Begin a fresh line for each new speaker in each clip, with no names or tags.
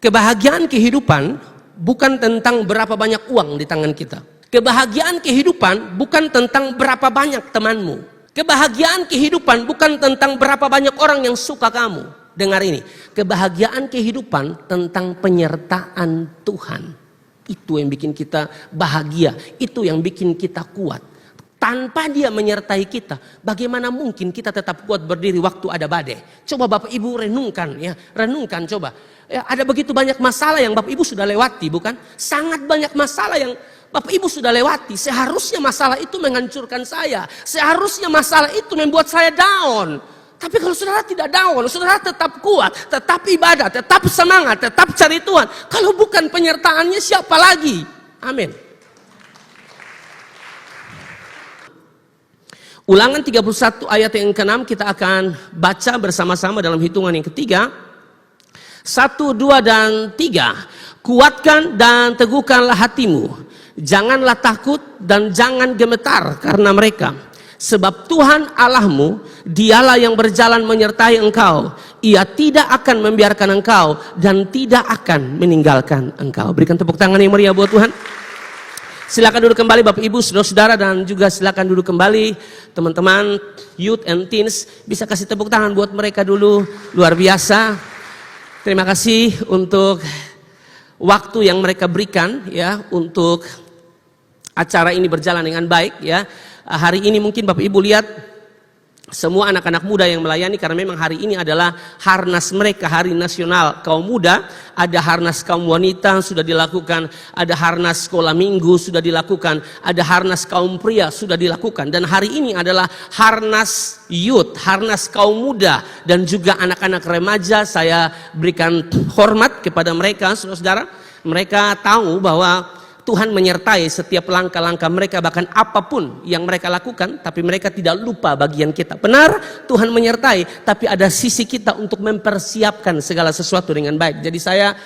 Kebahagiaan kehidupan bukan tentang berapa banyak uang di tangan kita. Kebahagiaan kehidupan bukan tentang berapa banyak temanmu. Kebahagiaan kehidupan bukan tentang berapa banyak orang yang suka kamu. Dengar ini, kebahagiaan kehidupan tentang penyertaan Tuhan. Itu yang bikin kita bahagia, itu yang bikin kita kuat. Tanpa Dia menyertai kita, bagaimana mungkin kita tetap kuat berdiri waktu ada badai? Coba Bapak Ibu renungkan ya, renungkan coba. Ya, ada begitu banyak masalah yang Bapak Ibu sudah lewati, bukan? Sangat banyak masalah yang Bapak Ibu sudah lewati. Seharusnya masalah itu menghancurkan saya. Seharusnya masalah itu membuat saya down. Tapi kalau saudara tidak down, saudara tetap kuat, tetap ibadah, tetap semangat, tetap cari Tuhan. Kalau bukan penyertaannya siapa lagi? Amin. Ulangan 31 ayat yang ke-6 kita akan baca bersama-sama dalam hitungan yang ketiga. 1, 2, dan 3. Kuatkan dan teguhkanlah hatimu. Janganlah takut dan jangan gemetar karena mereka. Sebab Tuhan Allahmu, Dialah yang berjalan menyertai engkau. Ia tidak akan membiarkan engkau dan tidak akan meninggalkan engkau. Berikan tepuk tangan yang meriah buat Tuhan. Silakan duduk kembali Bapak Ibu, saudara-saudara, dan juga silakan duduk kembali teman-teman youth and teens. Bisa kasih tepuk tangan buat mereka dulu, luar biasa. Terima kasih untuk waktu yang mereka berikan ya untuk acara ini berjalan dengan baik ya. Hari ini mungkin Bapak Ibu lihat semua anak-anak muda yang melayani, karena memang hari ini adalah harnas mereka, hari nasional kaum muda. Ada harnas kaum wanita sudah dilakukan, ada harnas sekolah minggu sudah dilakukan, ada harnas kaum pria sudah dilakukan, dan hari ini adalah harnas youth, harnas kaum muda dan juga anak-anak remaja. Saya berikan hormat kepada mereka, saudara-saudara. Mereka tahu bahwa Tuhan menyertai setiap langkah-langkah mereka, bahkan apapun yang mereka lakukan, tapi mereka tidak lupa bagian kita. Benar, Tuhan menyertai, tapi ada sisi kita untuk mempersiapkan segala sesuatu dengan baik. Jadi saya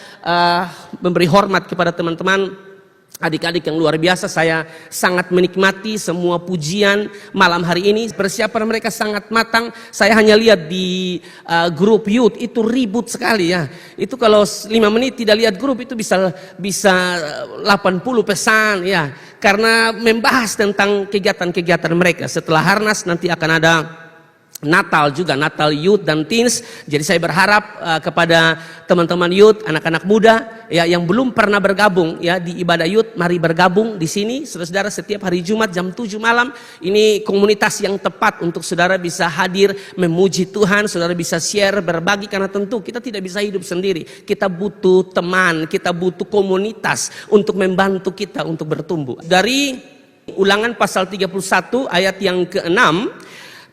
memberi hormat kepada teman-teman adik-adik yang luar biasa. Saya sangat menikmati semua pujian malam hari ini. Persiapan mereka sangat matang. Saya hanya lihat di grup youth itu ribut sekali ya. Itu kalau 5 menit tidak lihat grup itu bisa 80 pesan ya. Karena membahas tentang kegiatan-kegiatan mereka. Setelah harnas nanti akan ada Natal juga, Natal Youth dan Teens. Jadi saya berharap kepada teman-teman youth, anak-anak muda ya yang belum pernah bergabung ya di ibadah youth, mari bergabung di sini, saudara-saudara, setiap hari Jumat jam 7 malam. Ini komunitas yang tepat untuk saudara bisa hadir memuji Tuhan, saudara bisa share, berbagi, karena tentu kita tidak bisa hidup sendiri. Kita butuh teman, kita butuh komunitas untuk membantu kita untuk bertumbuh. Dari Ulangan pasal 31 ayat yang ke-6,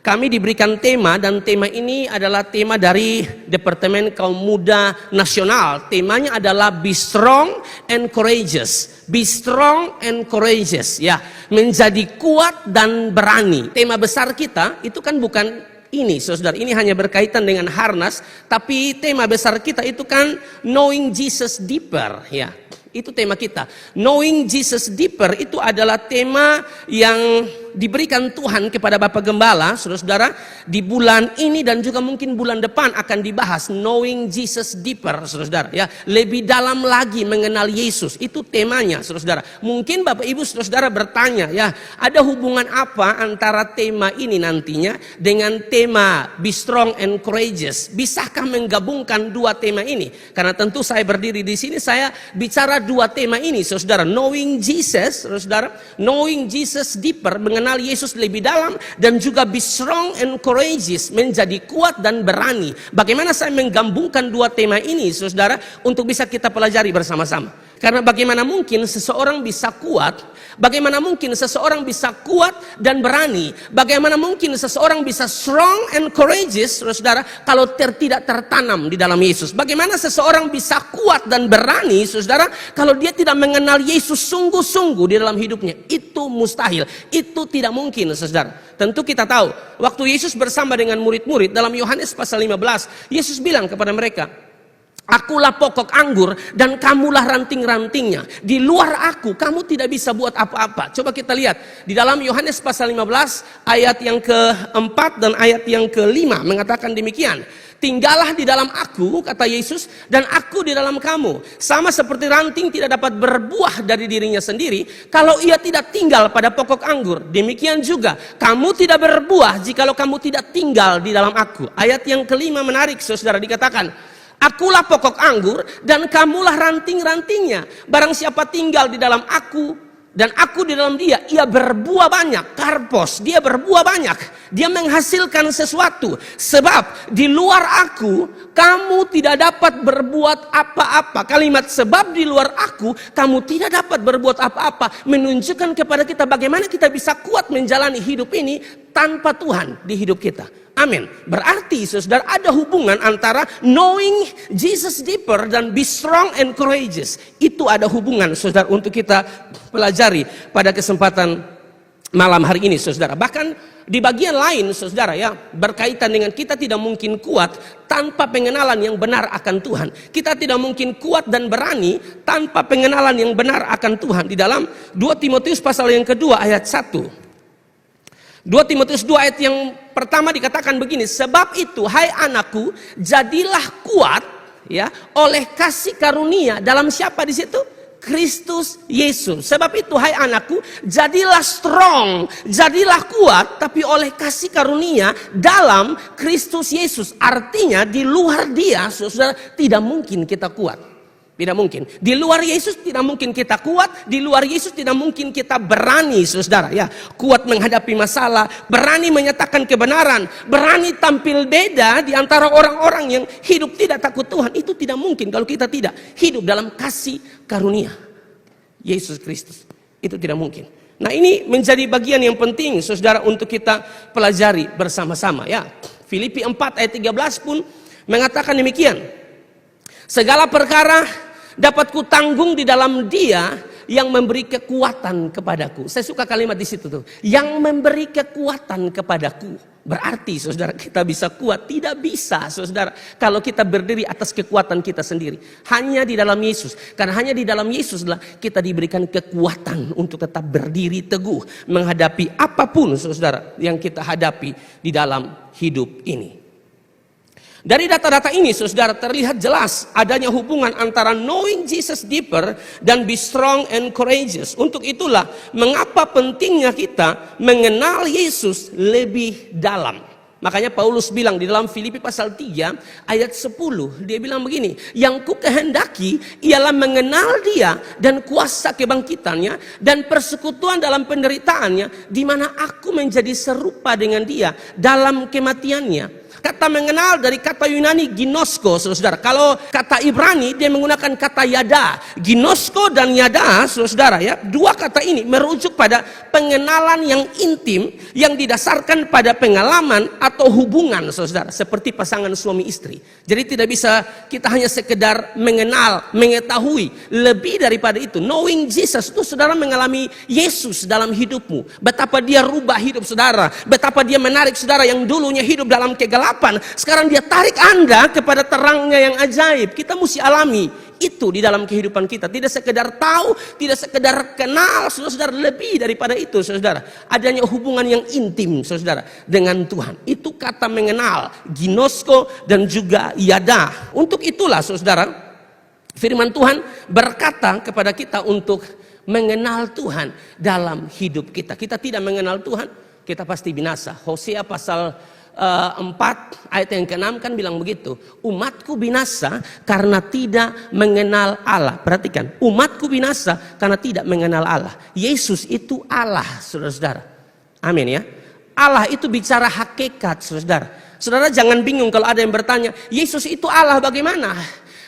kami diberikan tema, dan tema ini adalah tema dari Departemen Kaum Muda Nasional. Temanya adalah Be Strong and Courageous. Be Strong and Courageous. Ya, menjadi kuat dan berani. Tema besar kita itu kan bukan ini, saudara. Ini hanya berkaitan dengan harnas, tapi tema besar kita itu kan Knowing Jesus Deeper. Ya, itu tema kita. Knowing Jesus Deeper itu adalah tema yang diberikan Tuhan kepada Bapak Gembala, saudara-saudara. Di bulan ini dan juga mungkin bulan depan akan dibahas Knowing Jesus Deeper, saudara-saudara. Ya, lebih dalam lagi mengenal Yesus. Itu temanya, saudara-saudara. Mungkin Bapak Ibu saudara-saudara bertanya, ya, ada hubungan apa antara tema ini nantinya dengan tema Be Strong and Courageous? Bisakah menggabungkan dua tema ini? Karena tentu saya berdiri di sini, saya bicara dua tema ini, saudara. Knowing Jesus, saudara, Knowing Jesus Deeper, mengenal Yesus lebih dalam, dan juga Be Strong and Courageous, menjadi kuat dan berani. Bagaimana saya menggabungkan dua tema ini, saudara, untuk bisa kita pelajari bersama-sama. Karena bagaimana mungkin seseorang bisa kuat, bagaimana mungkin seseorang bisa kuat dan berani, bagaimana mungkin seseorang bisa strong and courageous, saudara, kalau tidak tertanam di dalam Yesus. Bagaimana seseorang bisa kuat dan berani, saudara, kalau dia tidak mengenal Yesus sungguh-sungguh di dalam hidupnya. Itu mustahil, itu tidak mungkin, saudara. Tentu kita tahu, waktu Yesus bersama dengan murid-murid dalam Yohanes pasal 15, Yesus bilang kepada mereka, Akulah pokok anggur dan kamulah ranting-rantingnya. Di luar aku, kamu tidak bisa buat apa-apa. Coba kita lihat di dalam Yohanes pasal 15 ayat yang ke-4 dan ayat yang ke-5 mengatakan demikian. Tinggallah di dalam aku, kata Yesus, dan aku di dalam kamu. Sama seperti ranting tidak dapat berbuah dari dirinya sendiri kalau ia tidak tinggal pada pokok anggur. Demikian juga kamu tidak berbuah jikalau kamu tidak tinggal di dalam aku. Ayat yang kelima menarik, saudara, dikatakan, akulah pokok anggur dan kamulah ranting-rantingnya. Barang siapa tinggal di dalam aku dan aku di dalam dia, ia berbuah banyak. Karpos, dia berbuah banyak. Dia menghasilkan sesuatu. Sebab di luar aku, kamu tidak dapat berbuat apa-apa. Kalimat sebab di luar aku, kamu tidak dapat berbuat apa-apa, menunjukkan kepada kita bagaimana kita bisa kuat menjalani hidup ini tanpa Tuhan di hidup kita. Amin. Berarti, saudara, ada hubungan antara knowing Jesus deeper dan be strong and courageous. Itu ada hubungan, saudara, untuk kita pelajari pada kesempatan malam hari ini, saudara. Bahkan di bagian lain, saudara, ya, berkaitan dengan kita tidak mungkin kuat tanpa pengenalan yang benar akan Tuhan. Kita tidak mungkin kuat dan berani tanpa pengenalan yang benar akan Tuhan. Di dalam 2 Timotius pasal yang kedua ayat 1. 2 Timotius 2 ayat yang pertama dikatakan begini, sebab itu hai anakku, jadilah kuat, ya, oleh kasih karunia dalam siapa di situ? Kristus Yesus. Sebab itu hai anakku, jadilah strong, jadilah kuat, tapi oleh kasih karunia dalam Kristus Yesus. Artinya di luar dia, saudara, tidak mungkin kita kuat. Tidak mungkin. Di luar Yesus tidak mungkin kita kuat. Di luar Yesus tidak mungkin kita berani, saudara, ya, kuat menghadapi masalah, berani menyatakan kebenaran, berani tampil beda di antara orang-orang yang hidup tidak takut Tuhan. Itu tidak mungkin kalau kita tidak hidup dalam kasih karunia Yesus Kristus. Itu tidak mungkin. Nah, ini menjadi bagian yang penting, saudara, untuk kita pelajari bersama-sama, ya. Filipi 4 ayat 13 pun mengatakan demikian. Segala perkara dapat kutanggung di dalam Dia yang memberi kekuatan kepadaku. Saya suka kalimat di situ tuh. Yang memberi kekuatan kepadaku. Berarti, saudara, kita bisa kuat? Tidak bisa, saudara, kalau kita berdiri atas kekuatan kita sendiri. Hanya di dalam Yesus. Karena hanya di dalam Yesuslah kita diberikan kekuatan untuk tetap berdiri teguh menghadapi apapun, saudara, yang kita hadapi di dalam hidup ini. Dari data-data ini, saudara, terlihat jelas adanya hubungan antara knowing Jesus deeper dan be strong and courageous. Untuk itulah mengapa pentingnya kita mengenal Yesus lebih dalam. Makanya Paulus bilang di dalam Filipi pasal 3 ayat 10, dia bilang begini, yang ku kehendaki ialah mengenal Dia dan kuasa kebangkitannya dan persekutuan dalam penderitaannya, di mana aku menjadi serupa dengan Dia dalam kematiannya. Kata mengenal dari kata Yunani ginosko, saudara. Kalau kata Ibrani dia menggunakan kata yada. Ginosko dan yada, saudara, ya, dua kata ini merujuk pada pengenalan yang intim yang didasarkan pada pengalaman atau hubungan, saudara, seperti pasangan suami istri. Jadi tidak bisa kita hanya sekedar mengenal, mengetahui. Lebih daripada itu, knowing Jesus itu saudara mengalami Yesus dalam hidupmu. Betapa dia rubah hidup saudara, betapa dia menarik saudara yang dulunya hidup dalam kegelapan, sekarang dia tarik Anda kepada terangnya yang ajaib. Kita mesti alami itu di dalam kehidupan kita. Tidak sekedar tahu, tidak sekedar kenal, saudara, lebih daripada itu, saudara. Adanya hubungan yang intim, saudara, dengan Tuhan. Itu kata mengenal, ginosko dan juga yada. Untuk itulah, saudara, firman Tuhan berkata kepada kita untuk mengenal Tuhan dalam hidup kita. Kita tidak mengenal Tuhan, kita pasti binasa. Hosea pasal 4 ayat yang ke-6 kan bilang begitu. Umatku binasa karena tidak mengenal Allah. Perhatikan, umatku binasa karena tidak mengenal Allah. Yesus itu Allah, saudara-saudara. Amin, ya. Allah itu bicara hakikat, saudara. Saudara jangan bingung kalau ada yang bertanya, Yesus itu Allah bagaimana?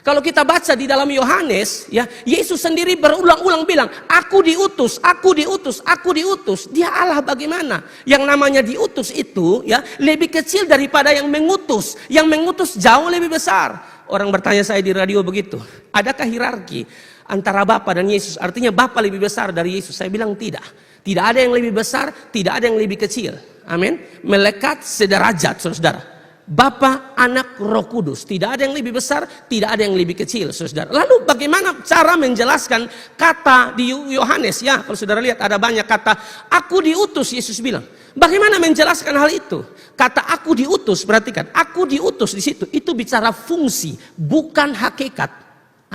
Kalau kita baca di dalam Yohanes, ya, Yesus sendiri berulang-ulang bilang, aku diutus, aku diutus, aku diutus. Dia Allah bagaimana? Yang namanya diutus itu, ya, lebih kecil daripada yang mengutus. Yang mengutus jauh lebih besar. Orang bertanya saya di radio begitu, adakah hierarki antara Bapa dan Yesus? Artinya Bapa lebih besar dari Yesus? Saya bilang tidak. Tidak ada yang lebih besar, tidak ada yang lebih kecil. Amin. Melekat sederajat, saudara. Bapa, Anak, Roh Kudus. Tidak ada yang lebih besar, tidak ada yang lebih kecil, saudara. Lalu bagaimana cara menjelaskan kata di Yohanes? Ya, kalau saudara lihat ada banyak kata, aku diutus, Yesus bilang. Bagaimana menjelaskan hal itu? Kata aku diutus, perhatikan, aku diutus di situ. Itu bicara fungsi, bukan hakikat.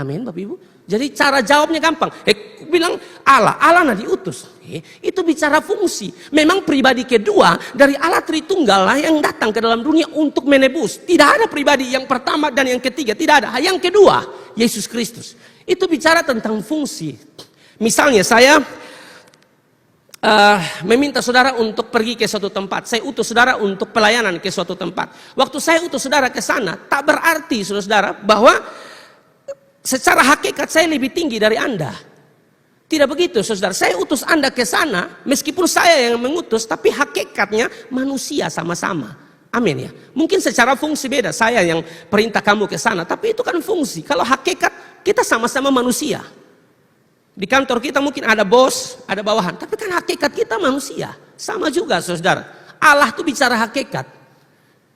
Amin, Bapak Ibu. Jadi cara jawabnya gampang. Bilang Allah nah diutus. Itu bicara fungsi. Memang pribadi kedua dari Allah Tritunggal lah yang datang ke dalam dunia untuk menebus. Tidak ada pribadi yang pertama dan yang ketiga. Tidak ada. Yang kedua, Yesus Kristus. Itu bicara tentang fungsi. Misalnya saya meminta saudara untuk pergi ke suatu tempat. Saya utus saudara untuk pelayanan ke suatu tempat. Waktu saya utus saudara ke sana, tak berarti saudara bahwa secara hakikat saya lebih tinggi dari Anda. Tidak begitu, saudara. Saya utus Anda ke sana, meskipun saya yang mengutus, tapi hakikatnya manusia sama-sama. Amin ya. Mungkin secara fungsi beda, saya yang perintah kamu ke sana, tapi itu kan fungsi. Kalau hakikat, kita sama-sama manusia. Di kantor kita mungkin ada bos, ada bawahan, tapi kan hakikat kita manusia. Sama juga, saudara. Allah itu bicara hakikat.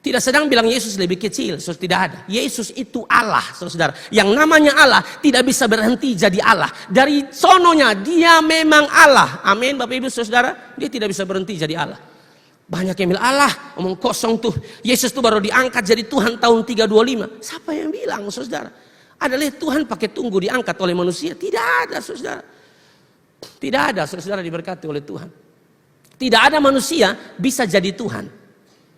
Tidak sedang bilang Yesus lebih kecil, saudara, tidak ada. Yesus itu Allah, saudara. Yang namanya Allah tidak bisa berhenti jadi Allah. Dari sononya dia memang Allah. Amin, Bapak Ibu saudara. Dia tidak bisa berhenti jadi Allah. Banyak yang bilang Allah, omong kosong tuh. Yesus tuh baru diangkat jadi Tuhan tahun 325. Siapa yang bilang, saudara? Adalah Tuhan pakai tunggu diangkat oleh manusia? Tidak ada, saudara. Tidak ada, saudara, diberkati oleh Tuhan. Tidak ada manusia bisa jadi Tuhan.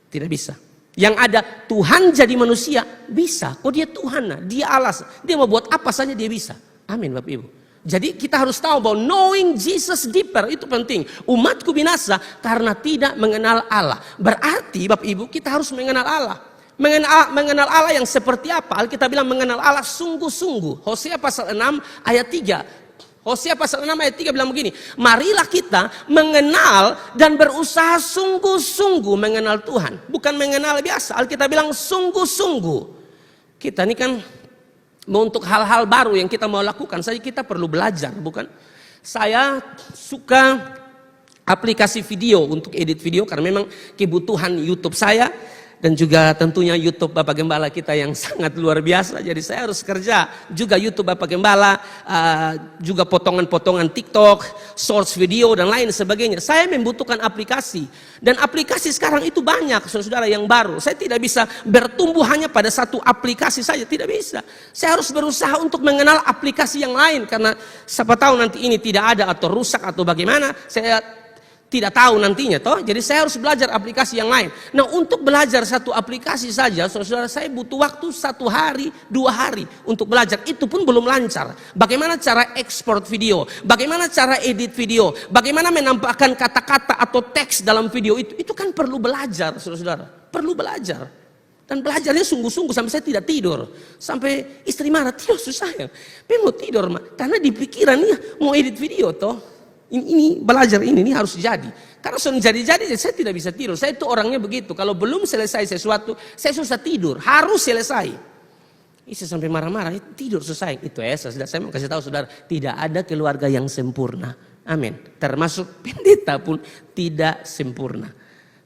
Tidak bisa. Yang ada Tuhan jadi manusia bisa. Oh dia Tuhan, dia Allah. Dia mau buat apa saja dia bisa. Amin Bapak Ibu. Jadi kita harus tahu bahwa knowing Jesus deeper itu penting. Umatku binasa karena tidak mengenal Allah. Berarti Bapak Ibu kita harus mengenal Allah. Mengenal Allah yang seperti apa? Alkitab bilang mengenal Allah sungguh-sungguh. Hosea pasal 6 ayat 3. Hosea pasal 6 ayat 3 bilang begini, marilah kita mengenal dan berusaha sungguh-sungguh mengenal Tuhan. Bukan mengenal biasa, Alkitab bilang sungguh-sungguh. Kita ini kan untuk hal-hal baru yang kita mau lakukan saja kita perlu belajar, bukan? Saya suka aplikasi video untuk edit video karena memang kebutuhan YouTube saya. Dan juga tentunya YouTube Bapak Gembala kita yang sangat luar biasa. Jadi saya harus kerja juga YouTube Bapak Gembala, juga potongan-potongan TikTok, source video dan lain sebagainya. Saya membutuhkan aplikasi. Dan aplikasi sekarang itu banyak saudara yang baru. Saya tidak bisa bertumbuh hanya pada satu aplikasi saja, tidak bisa. Saya harus berusaha untuk mengenal aplikasi yang lain. Karena siapa tahu nanti ini tidak ada atau rusak atau bagaimana. Saya tidak tahu nantinya toh. Jadi saya harus belajar aplikasi yang lain. Nah untuk belajar satu aplikasi saja saudara saya butuh waktu 1 hari 2 hari untuk belajar. Itu pun belum lancar. Bagaimana cara ekspor video, bagaimana cara edit video, bagaimana menampakkan kata-kata atau teks dalam video itu kan perlu belajar saudara. Perlu belajar. Dan belajarnya sungguh-sungguh sampai saya tidak tidur. Sampai istri marah, tidur susah ya. Mau tidur karena di pikiran mau edit video toh. Ini belajar ini harus jadi. Karena sudah jadi saya tidak bisa tidur. Saya itu orangnya begitu. Kalau belum selesai sesuatu, saya susah tidur. Harus selesai. Saya sampai marah-marah, tidur selesai. Itu saya mau kasih tahu saudara, tidak ada keluarga yang sempurna. Amin. Termasuk pendeta pun tidak sempurna.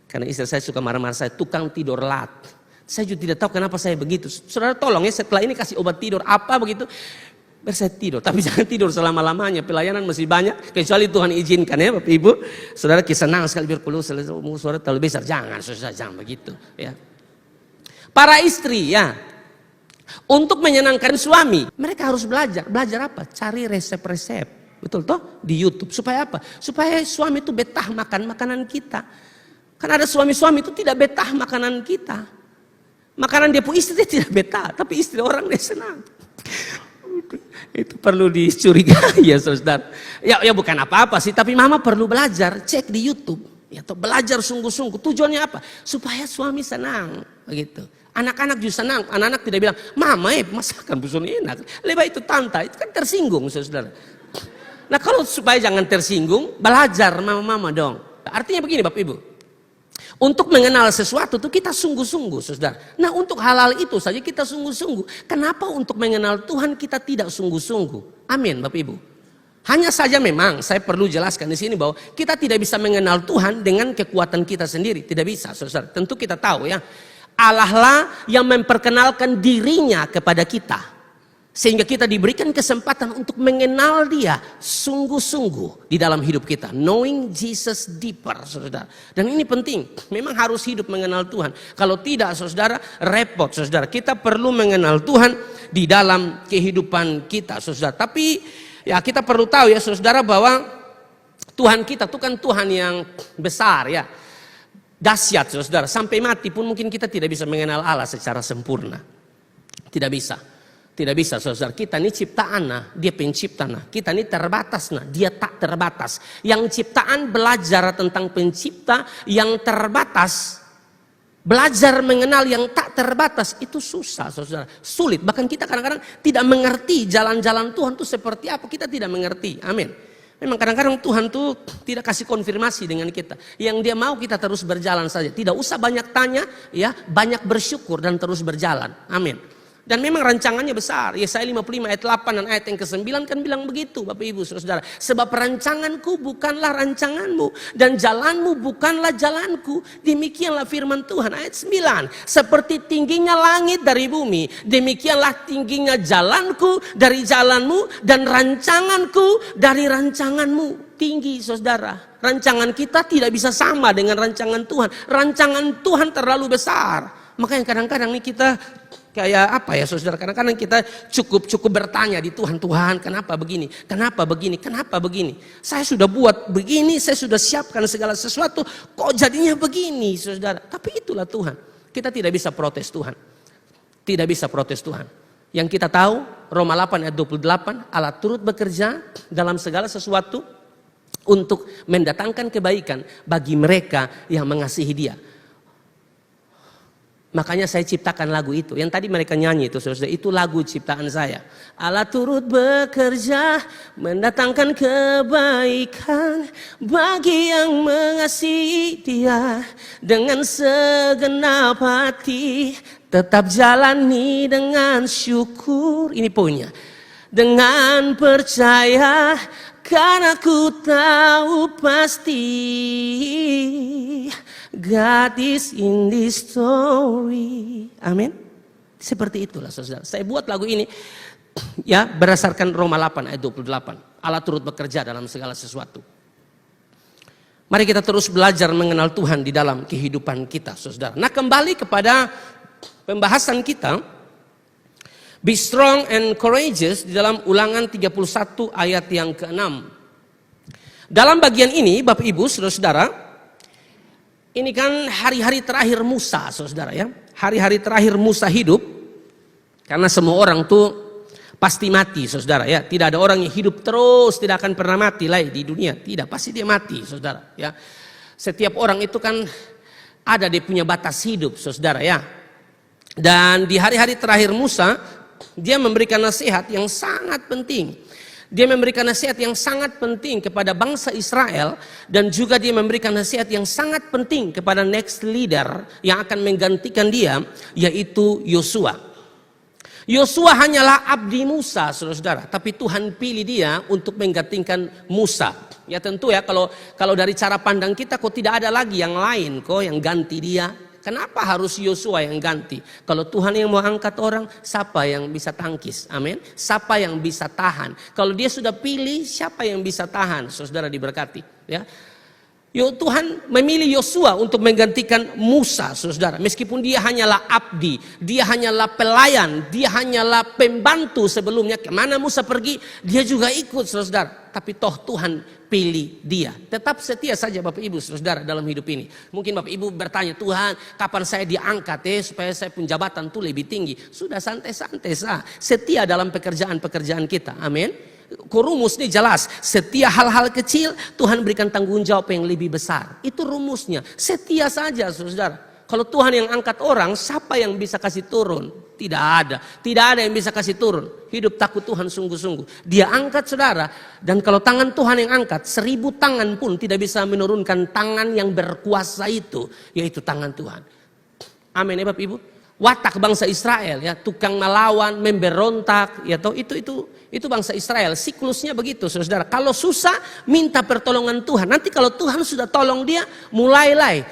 Karena istri saya suka marah-marah, saya tukang tidur lat. Saya juga tidak tahu kenapa saya begitu. Saudara tolong ya setelah ini kasih obat tidur apa begitu. Saya tidur, tapi jangan tidur selama-lamanya. Pelayanan masih banyak, kecuali Tuhan izinkan ya Bapak Ibu. Saudara senang sekali biar perlu saudara terlalu besar. Jangan, saudara jangan begitu ya. Para istri ya, untuk menyenangkan suami, mereka harus belajar. Belajar apa? Cari resep-resep. Betul toh? Di YouTube. Supaya apa? Supaya suami itu betah makan makanan kita. Kan ada suami-suami itu tidak betah makanan kita. Makanan dia pun istri tidak betah, tapi istri orang dia senang. Itu perlu dicurigai ya saudara. Ya bukan apa-apa sih, tapi mama perlu belajar, cek di YouTube. Ya, atau belajar sungguh-sungguh. Tujuannya apa? Supaya suami senang, begitu. Anak-anak juga senang. Anak-anak tidak bilang, mama masakan busun enak. Lebih itu tante, itu kan tersinggung saudara. Nah kalau supaya jangan tersinggung, belajar mama-mama dong. Artinya begini Bapak Ibu. Untuk mengenal sesuatu itu kita sungguh-sungguh saudara. Nah untuk hal-hal itu saja kita sungguh-sungguh. Kenapa untuk mengenal Tuhan kita tidak sungguh-sungguh? Amin Bapak Ibu. Hanya saja memang saya perlu jelaskan di sini bahwa kita tidak bisa mengenal Tuhan dengan kekuatan kita sendiri. Tidak bisa saudara. Tentu kita tahu ya. Allah lah yang memperkenalkan dirinya kepada kita. Sehingga kita diberikan kesempatan untuk mengenal dia sungguh-sungguh di dalam hidup kita. Knowing Jesus deeper, saudara. Dan ini penting, memang harus hidup mengenal Tuhan. Kalau tidak, saudara, repot, saudara. Kita perlu mengenal Tuhan di dalam kehidupan kita, saudara. Tapi ya kita perlu tahu ya, saudara, bahwa Tuhan kita itu kan Tuhan yang besar ya. Dahsyat, saudara. Sampai mati pun mungkin kita tidak bisa mengenal Allah secara sempurna. Tidak bisa. Tidak bisa, saudara. Kita ini ciptaan, nah, dia pencipta, nah. Kita ini terbatas, nah, dia tak terbatas. Yang ciptaan belajar tentang pencipta yang terbatas, belajar mengenal yang tak terbatas, itu susah, saudara. Sulit, bahkan kita kadang-kadang tidak mengerti jalan-jalan Tuhan itu seperti apa, kita tidak mengerti, amin. Memang kadang-kadang Tuhan tuh tidak kasih konfirmasi dengan kita. Yang dia mau kita terus berjalan saja. Tidak usah banyak tanya, ya, banyak bersyukur dan terus berjalan, amin. Dan memang rancangannya besar. Yesaya 55 ayat 8 dan ayat yang ke-9 kan bilang begitu, Bapak Ibu Saudara. Sebab rancanganku bukanlah rancanganmu dan jalanmu bukanlah jalanku. Demikianlah firman Tuhan. Ayat 9. Seperti tingginya langit dari bumi, demikianlah tingginya jalanku dari jalanmu dan rancanganku dari rancanganmu. Tinggi, saudara. Rancangan kita tidak bisa sama dengan rancangan Tuhan. Rancangan Tuhan terlalu besar. Makanya kadang-kadang nih kita kayak apa ya, saudara, kadang-kadang kita cukup bertanya di Tuhan, Tuhan kenapa begini, kenapa begini, kenapa begini. Saya sudah buat begini, saya sudah siapkan segala sesuatu, kok jadinya begini, saudara. Tapi itulah Tuhan. Kita tidak bisa protes Tuhan. Tidak bisa protes Tuhan. Yang kita tahu, Roma 8 ayat 28, Allah turut bekerja dalam segala sesuatu untuk mendatangkan kebaikan bagi mereka yang mengasihi Dia. Makanya saya ciptakan lagu itu. Yang tadi mereka nyanyi itu, saudara, itu lagu ciptaan saya. Allah turut bekerja mendatangkan kebaikan bagi yang mengasihi Dia. Dengan segenap hati tetap jalani dengan syukur. Ini poinnya. Dengan percaya karena ku tahu pasti God is in this story. Amin. Seperti itulah, saudara. Saya buat lagu ini ya berdasarkan Roma 8 ayat 28. Allah turut bekerja dalam segala sesuatu. Mari kita terus belajar mengenal Tuhan di dalam kehidupan kita, saudara. Nah, kembali kepada pembahasan kita, be strong and courageous di dalam Ulangan 31 ayat yang ke-6. Dalam bagian ini, Bapak Ibu, saudara-saudara, ini kan hari-hari terakhir Musa, saudara ya. Hari-hari terakhir Musa hidup. Karena semua orang tuh pasti mati, saudara ya. Tidak ada orang yang hidup terus, tidak akan pernah mati lagi di dunia. Tidak, pasti dia mati, saudara ya. Setiap orang itu kan ada dia punya batas hidup, saudara ya. Dan di hari-hari terakhir Musa, dia memberikan nasihat yang sangat penting. Dia memberikan nasihat yang sangat penting kepada bangsa Israel. Dan juga dia memberikan nasihat yang sangat penting kepada next leader yang akan menggantikan dia, yaitu Yosua. Yosua hanyalah abdi Musa, saudara-saudara. Tapi Tuhan pilih dia untuk menggantikan Musa. Ya tentu ya, kalau dari cara pandang kita kok tidak ada lagi yang lain kok yang ganti dia. Kenapa harus Yosua yang ganti? Kalau Tuhan yang mau angkat orang, siapa yang bisa tangkis? Amin. Siapa yang bisa tahan? Kalau dia sudah pilih, siapa yang bisa tahan? Saudara diberkati. Ya. Tuhan memilih Yosua untuk menggantikan Musa, saudara. Meskipun dia hanyalah abdi, dia hanyalah pelayan, dia hanyalah pembantu sebelumnya. Kemana Musa pergi, dia juga ikut, saudara. Tapi toh Tuhan pilih dia. Tetap setia saja Bapak Ibu, saudara, dalam hidup ini. Mungkin Bapak Ibu bertanya, Tuhan kapan saya diangkat supaya saya pun jabatan itu lebih tinggi. Sudah santai-santai sah. Setia dalam pekerjaan-pekerjaan kita. Amin. Rumus ini jelas, setiap hal-hal kecil Tuhan berikan tanggung jawab yang lebih besar. Itu rumusnya, setia saja, saudara. Kalau Tuhan yang angkat orang, siapa yang bisa kasih turun? Tidak ada, tidak ada yang bisa kasih turun. Hidup takut Tuhan sungguh-sungguh. Dia angkat, saudara. Dan kalau tangan Tuhan yang angkat, 1000 tangan pun tidak bisa menurunkan tangan yang berkuasa itu, yaitu tangan Tuhan. Amin ya Bapak Ibu. Watak bangsa Israel ya, tukang melawan, memberontak, ya toh itu bangsa Israel. Siklusnya begitu, saudara. Kalau susah minta pertolongan Tuhan. Nanti kalau Tuhan sudah tolong dia, mulailah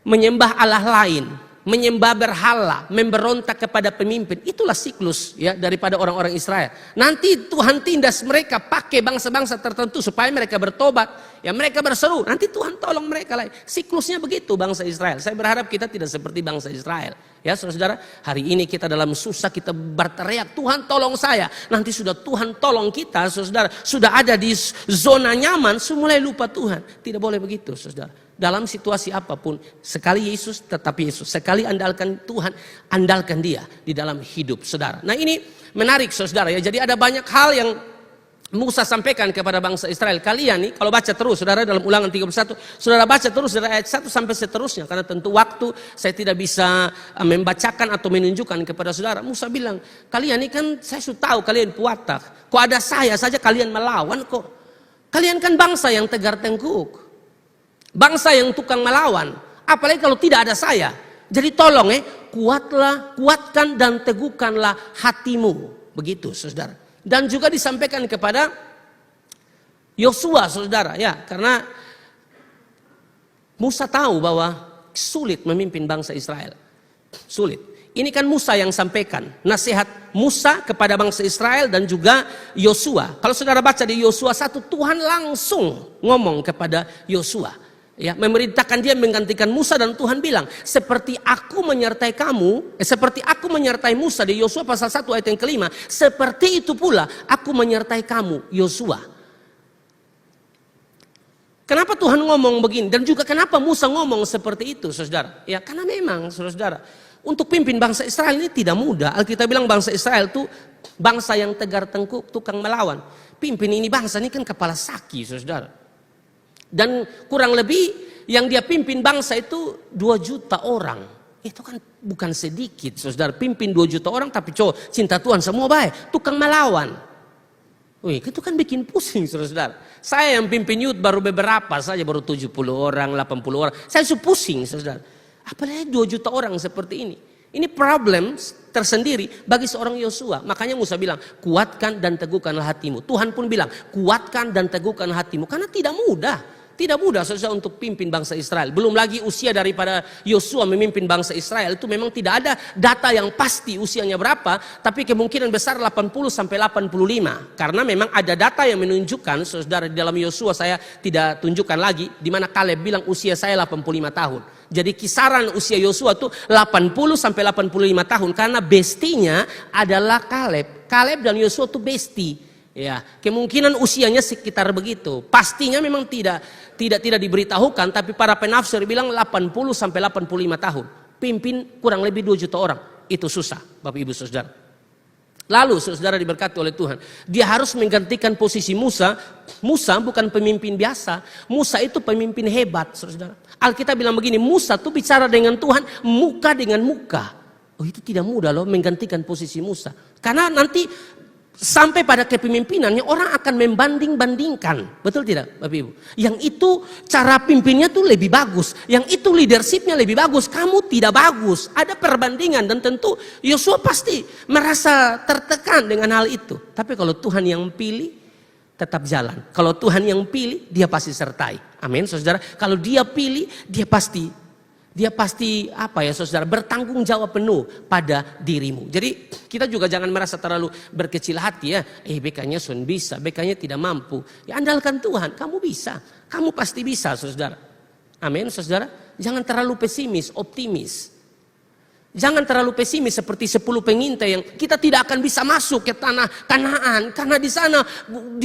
menyembah Allah lain, menyembah berhala, memberontak kepada pemimpin. Itulah siklus ya daripada orang-orang Israel. Nanti Tuhan tindas mereka pakai bangsa-bangsa tertentu supaya mereka bertobat. Ya mereka berseru, nanti Tuhan tolong mereka lagi. Siklusnya begitu bangsa Israel. Saya berharap kita tidak seperti bangsa Israel. Ya saudara, hari ini kita dalam susah, kita berteriak, Tuhan tolong saya. Nanti sudah Tuhan tolong kita, saudara. Sudah ada di zona nyaman, mulai lupa Tuhan. Tidak boleh begitu, saudara. Dalam situasi apapun, sekali Yesus tetap Yesus. Sekali andalkan Tuhan, andalkan Dia di dalam hidup saudara. Nah ini menarik saudara ya. Jadi ada banyak hal yang Musa sampaikan kepada bangsa Israel. Kalian nih kalau baca terus saudara dalam Ulangan 31. Saudara baca terus dari ayat 1 sampai seterusnya. Karena tentu waktu saya tidak bisa membacakan atau menunjukkan kepada saudara. Musa bilang, kalian ini kan saya sudah tahu kalian puatak. Kok ada saya saja kalian melawan kok. Kalian kan bangsa yang tegar tengkuk. Bangsa yang tukang melawan. Apalagi kalau tidak ada saya. Jadi tolong kuatkan dan teguhkanlah hatimu. Begitu saudara. Dan juga disampaikan kepada Yosua saudara ya. Karena Musa tahu bahwa sulit memimpin bangsa Israel. Sulit. Ini kan Musa yang sampaikan. Nasihat Musa kepada bangsa Israel dan juga Yosua. Kalau saudara baca di Yosua 1, Tuhan langsung ngomong kepada Yosua. Ya, memerintahkan dia menggantikan Musa dan Tuhan bilang, seperti aku menyertai kamu, seperti aku menyertai Musa di Yosua pasal 1 ayat yang kelima, seperti itu pula aku menyertai kamu, Yosua. Kenapa Tuhan ngomong begini? Dan juga kenapa Musa ngomong seperti itu, saudara? Ya, karena memang, saudara, untuk pimpin bangsa Israel ini tidak mudah. Alkitab bilang bangsa Israel itu bangsa yang tegar tengkuk, tukang melawan. Pimpin ini bangsa ini kan kepala saki, saudara. Dan kurang lebih yang dia pimpin bangsa itu 2 juta orang. Itu kan bukan sedikit saudara. Pimpin 2 juta orang tapi cinta Tuhan semua baik. Tukang melawan. Wih, itu kan bikin pusing saudara. Saya yang pimpin youth baru beberapa saja. Baru 70 orang, 80 orang. Saya sudah pusing saudara. Apalagi 2 juta orang seperti ini. Ini problem tersendiri bagi seorang Yosua. Makanya Musa bilang, kuatkan dan teguhkanlah hatimu. Tuhan pun bilang, kuatkan dan teguhkanlah hatimu. Karena tidak mudah. Tidak mudah saudara untuk pimpin bangsa Israel. Belum lagi usia daripada Yosua memimpin bangsa Israel. Itu memang tidak ada data yang pasti usianya berapa. Tapi kemungkinan besar 80 sampai 85. Karena memang ada data yang menunjukkan, saudara di dalam Yosua saya tidak tunjukkan lagi. Di mana Kaleb bilang usia saya 85 tahun. Jadi kisaran usia Yosua itu 80 sampai 85 tahun. Karena bestinya adalah Kaleb. Kaleb dan Yosua itu besti. Ya, kemungkinan usianya sekitar begitu. Pastinya memang tidak diberitahukan, tapi para penafsir bilang 80 sampai 85 tahun. Pimpin kurang lebih 2 juta orang. Itu susah, Bapak Ibu Saudara. Lalu saudara diberkati oleh Tuhan. Dia harus menggantikan posisi Musa. Musa bukan pemimpin biasa. Musa itu pemimpin hebat, saudara. Alkitab bilang begini, Musa tuh bicara dengan Tuhan muka dengan muka. Oh, itu tidak mudah loh menggantikan posisi Musa. Karena nanti sampai pada kepemimpinannya orang akan membanding-bandingkan. Betul tidak Bapak Ibu? Yang itu cara pimpinnya tuh lebih bagus. Yang itu leadershipnya lebih bagus. Kamu tidak bagus. Ada perbandingan dan tentu Yosua pasti merasa tertekan dengan hal itu. Tapi kalau Tuhan yang pilih tetap jalan. Kalau Tuhan yang pilih dia pasti sertai. Amin saudara. Kalau dia pilih dia pasti apa ya saudara, bertanggung jawab penuh pada dirimu. Jadi kita juga jangan merasa terlalu berkecil hati ya. BK-nya sun bisa, BK-nya tidak mampu. Ya andalkan Tuhan, kamu bisa. Kamu pasti bisa saudara. Amin saudara. Jangan terlalu pesimis, optimis. Jangan terlalu pesimis seperti 10 pengintai yang kita tidak akan bisa masuk ke tanah Kanaan karena di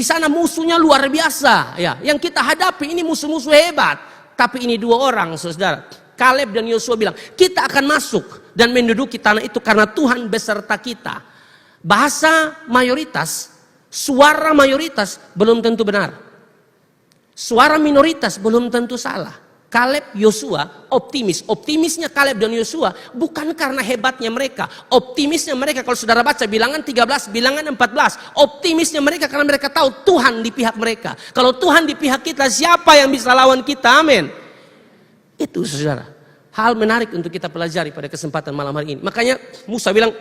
sana musuhnya luar biasa ya. Yang kita hadapi ini musuh-musuh hebat. Tapi ini 2 orang saudara. Kaleb dan Yosua bilang, kita akan masuk dan menduduki tanah itu karena Tuhan beserta kita. Bahasa mayoritas, suara mayoritas belum tentu benar. Suara minoritas belum tentu salah. Kaleb, Yosua optimis. Optimisnya Kaleb dan Yosua bukan karena hebatnya mereka. Optimisnya mereka kalau saudara baca bilangan 13, bilangan 14. Optimisnya mereka karena mereka tahu Tuhan di pihak mereka. Kalau Tuhan di pihak kita, siapa yang bisa lawan kita? Amin. Itu saudara, hal menarik untuk kita pelajari pada kesempatan malam hari ini. Makanya Musa bilang,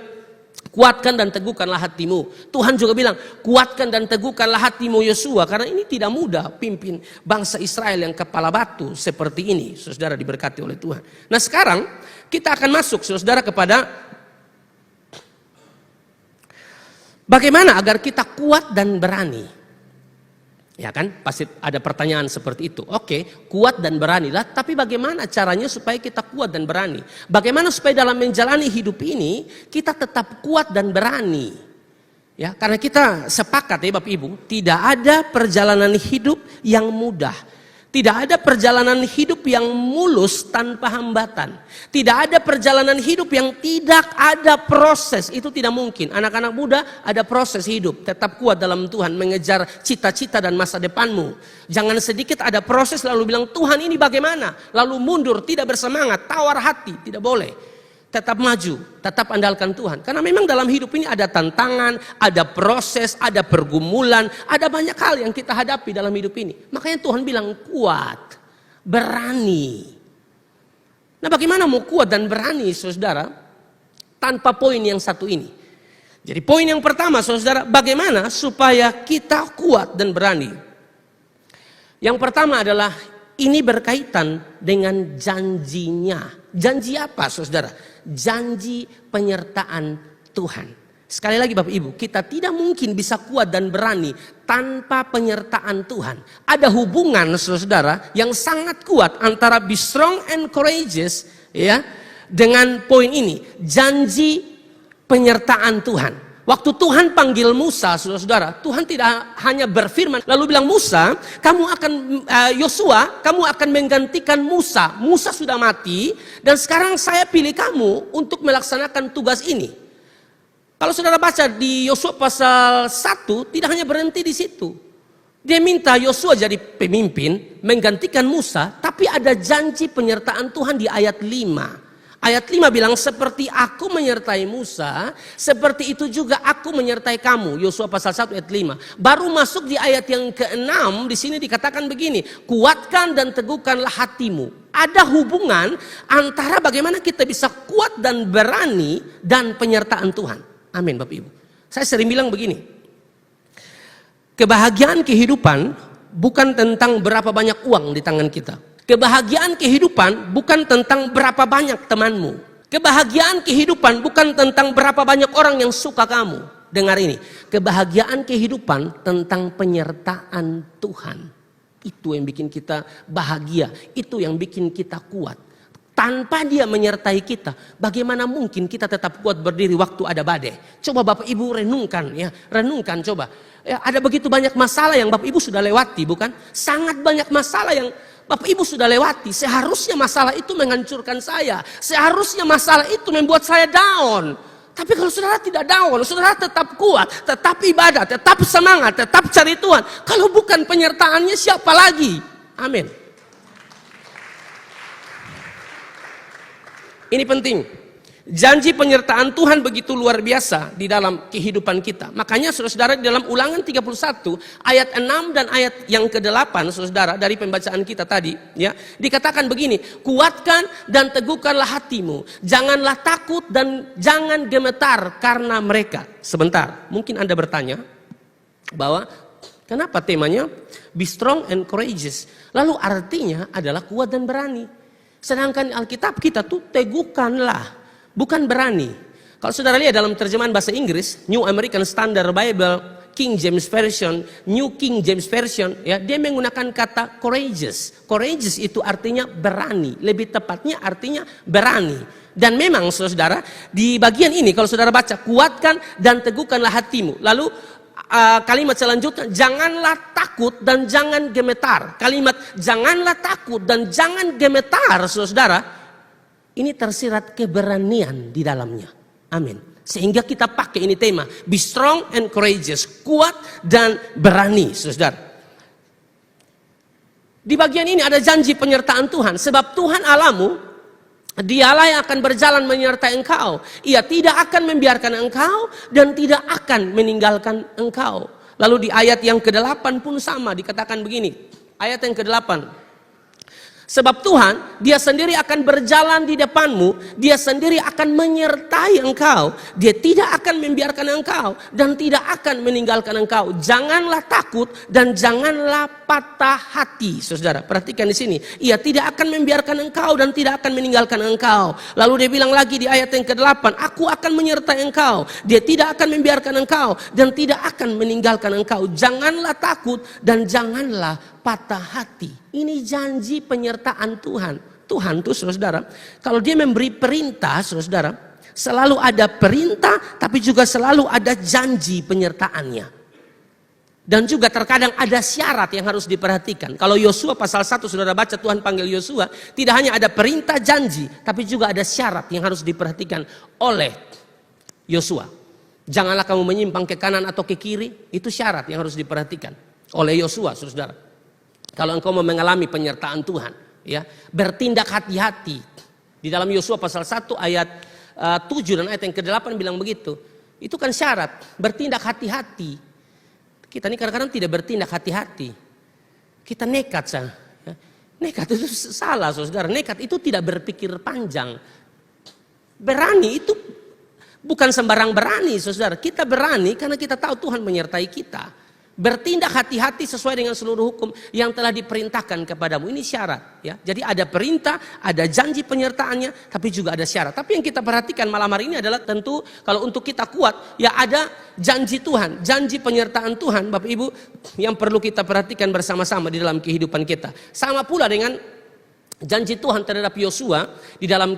kuatkan dan teguhkanlah hatimu. Tuhan juga bilang, kuatkan dan teguhkanlah hatimu Yosua. Karena ini tidak mudah pimpin bangsa Israel yang kepala batu seperti ini. Saudara diberkati oleh Tuhan. Nah sekarang kita akan masuk saudara kepada bagaimana agar kita kuat dan berani. Ya kan, pasti ada pertanyaan seperti itu. Oke, kuat dan berani lah, tapi bagaimana caranya supaya kita kuat dan berani? Bagaimana supaya dalam menjalani hidup ini kita tetap kuat dan berani? Ya, karena kita sepakat ya Bapak Ibu, tidak ada perjalanan hidup yang mudah. Tidak ada perjalanan hidup yang mulus tanpa hambatan. Tidak ada perjalanan hidup yang tidak ada proses. Itu tidak mungkin. Anak-anak muda ada proses hidup. Tetap kuat dalam Tuhan. Mengejar cita-cita dan masa depanmu. Jangan sedikit ada proses lalu bilang Tuhan ini bagaimana. Lalu mundur, tidak bersemangat, tawar hati. Tidak boleh. Tetap maju, tetap andalkan Tuhan. Karena memang dalam hidup ini ada tantangan, ada proses, ada pergumulan, ada banyak hal yang kita hadapi dalam hidup ini. Makanya Tuhan bilang kuat, berani. Nah bagaimana mau kuat dan berani saudara, tanpa poin yang satu ini. Jadi poin yang pertama saudara, bagaimana supaya kita kuat dan berani. Yang pertama adalah ini berkaitan dengan janjinya. Janji apa saudara? Janji penyertaan Tuhan. Sekali lagi Bapak Ibu, kita tidak mungkin bisa kuat dan berani tanpa penyertaan Tuhan. Ada hubungan saudara yang sangat kuat antara be strong and courageous ya dengan poin ini, janji penyertaan Tuhan. Waktu Tuhan panggil Musa, saudara-saudara, Tuhan tidak hanya berfirman lalu bilang Musa, kamu akan Yosua, kamu akan menggantikan Musa. Musa sudah mati dan sekarang saya pilih kamu untuk melaksanakan tugas ini. Kalau saudara baca di Yosua pasal 1, tidak hanya berhenti di situ. Dia minta Yosua jadi pemimpin, menggantikan Musa, tapi ada janji penyertaan Tuhan di ayat 5. Ayat 5 bilang seperti aku menyertai Musa, seperti itu juga aku menyertai kamu. Yosua pasal 1 ayat 5. Baru masuk di ayat yang ke-6, di sini dikatakan begini, kuatkan dan teguhkanlah hatimu. Ada hubungan antara bagaimana kita bisa kuat dan berani dan penyertaan Tuhan. Amin Bapak Ibu. Saya sering bilang begini, kebahagiaan kehidupan bukan tentang berapa banyak uang di tangan kita. Kebahagiaan kehidupan bukan tentang berapa banyak temanmu. Kebahagiaan kehidupan bukan tentang berapa banyak orang yang suka kamu. Dengar ini, kebahagiaan kehidupan tentang penyertaan Tuhan. Itu yang bikin kita bahagia, itu yang bikin kita kuat. Tanpa Dia menyertai kita, bagaimana mungkin kita tetap kuat berdiri waktu ada badai? Coba Bapak Ibu renungkan ya, renungkan coba. Ya, ada begitu banyak masalah yang Bapak Ibu sudah lewati, bukan? Sangat banyak masalah yang Bapak Ibu sudah lewati. Seharusnya masalah itu menghancurkan saya. Seharusnya masalah itu membuat saya down. Tapi kalau saudara tidak down, saudara tetap kuat, tetap ibadah, tetap semangat, tetap cari Tuhan. Kalau bukan penyertaannya siapa lagi? Amin. Ini penting. Janji penyertaan Tuhan begitu luar biasa di dalam kehidupan kita. Makanya saudara-saudara di dalam Ulangan 31 ayat 6 dan ayat yang ke-8 saudara dari pembacaan kita tadi ya, dikatakan begini, kuatkan dan teguhkanlah hatimu, janganlah takut dan jangan gemetar karena mereka. Sebentar, mungkin Anda bertanya bahwa kenapa temanya be strong and courageous? Lalu artinya adalah kuat dan berani. Sedangkan Alkitab kita tuh teguhkanlah, bukan berani. Kalau saudara lihat dalam terjemahan bahasa Inggris, New American Standard Bible, King James Version, New King James Version, ya, dia menggunakan kata courageous. Courageous itu artinya berani, lebih tepatnya artinya berani. Dan memang saudara, di bagian ini kalau saudara baca, kuatkan dan teguhkanlah hatimu. Lalu kalimat selanjutnya, janganlah takut dan jangan gemetar. Kalimat janganlah takut dan jangan gemetar, saudara, ini tersirat keberanian di dalamnya. Amin. Sehingga kita pakai ini tema, be strong and courageous, kuat dan berani, saudara. Di bagian ini ada janji penyertaan Tuhan, sebab Tuhan Allahmu, Dialah yang akan berjalan menyertai engkau. Ia tidak akan membiarkan engkau dan tidak akan meninggalkan engkau. Lalu di ayat yang ke-8 pun sama dikatakan begini. Ayat yang ke-8. Sebab Tuhan, Dia sendiri akan berjalan di depanmu, Dia sendiri akan menyertai engkau, Dia tidak akan membiarkan engkau dan tidak akan meninggalkan engkau. Janganlah takut dan janganlah patah hati. Saudara, perhatikan di sini. Ia tidak akan membiarkan engkau dan tidak akan meninggalkan engkau. Lalu dia bilang lagi di ayat yang ke-8, aku akan menyertai engkau. Dia tidak akan membiarkan engkau dan tidak akan meninggalkan engkau. Janganlah takut dan janganlah patah hati. Ini janji penyertaan Tuhan. Tuhan tuh saudara, kalau Dia memberi perintah saudara, selalu ada perintah tapi juga selalu ada janji penyertaannya. Dan juga terkadang ada syarat yang harus diperhatikan. Kalau Yosua pasal 1 saudara baca, Tuhan panggil Yosua, tidak hanya ada perintah janji, tapi juga ada syarat yang harus diperhatikan oleh Yosua. Janganlah kamu menyimpang ke kanan atau ke kiri, itu syarat yang harus diperhatikan oleh Yosua saudara. Kalau engkau mau mengalami penyertaan Tuhan, ya, bertindak hati-hati. Di dalam Yosua pasal 1 ayat 7 dan ayat yang ke-8 bilang begitu. Itu kan syarat, bertindak hati-hati. Kita ini kadang-kadang tidak bertindak hati-hati. Kita nekat saja. Ya. Nekat itu salah saudara. Nekat itu tidak berpikir panjang. Berani itu bukan sembarang berani saudara. Kita berani karena kita tahu Tuhan menyertai kita. Bertindak hati-hati sesuai dengan seluruh hukum yang telah diperintahkan kepadamu. Ini syarat, ya. Jadi ada perintah, ada janji penyertaannya, tapi juga ada syarat. Tapi yang kita perhatikan malam hari ini adalah tentu kalau untuk kita kuat, ya ada janji Tuhan, janji penyertaan Tuhan, Bapak Ibu, yang perlu kita perhatikan bersama-sama di dalam kehidupan kita. Sama pula dengan janji Tuhan terhadap Yosua di dalam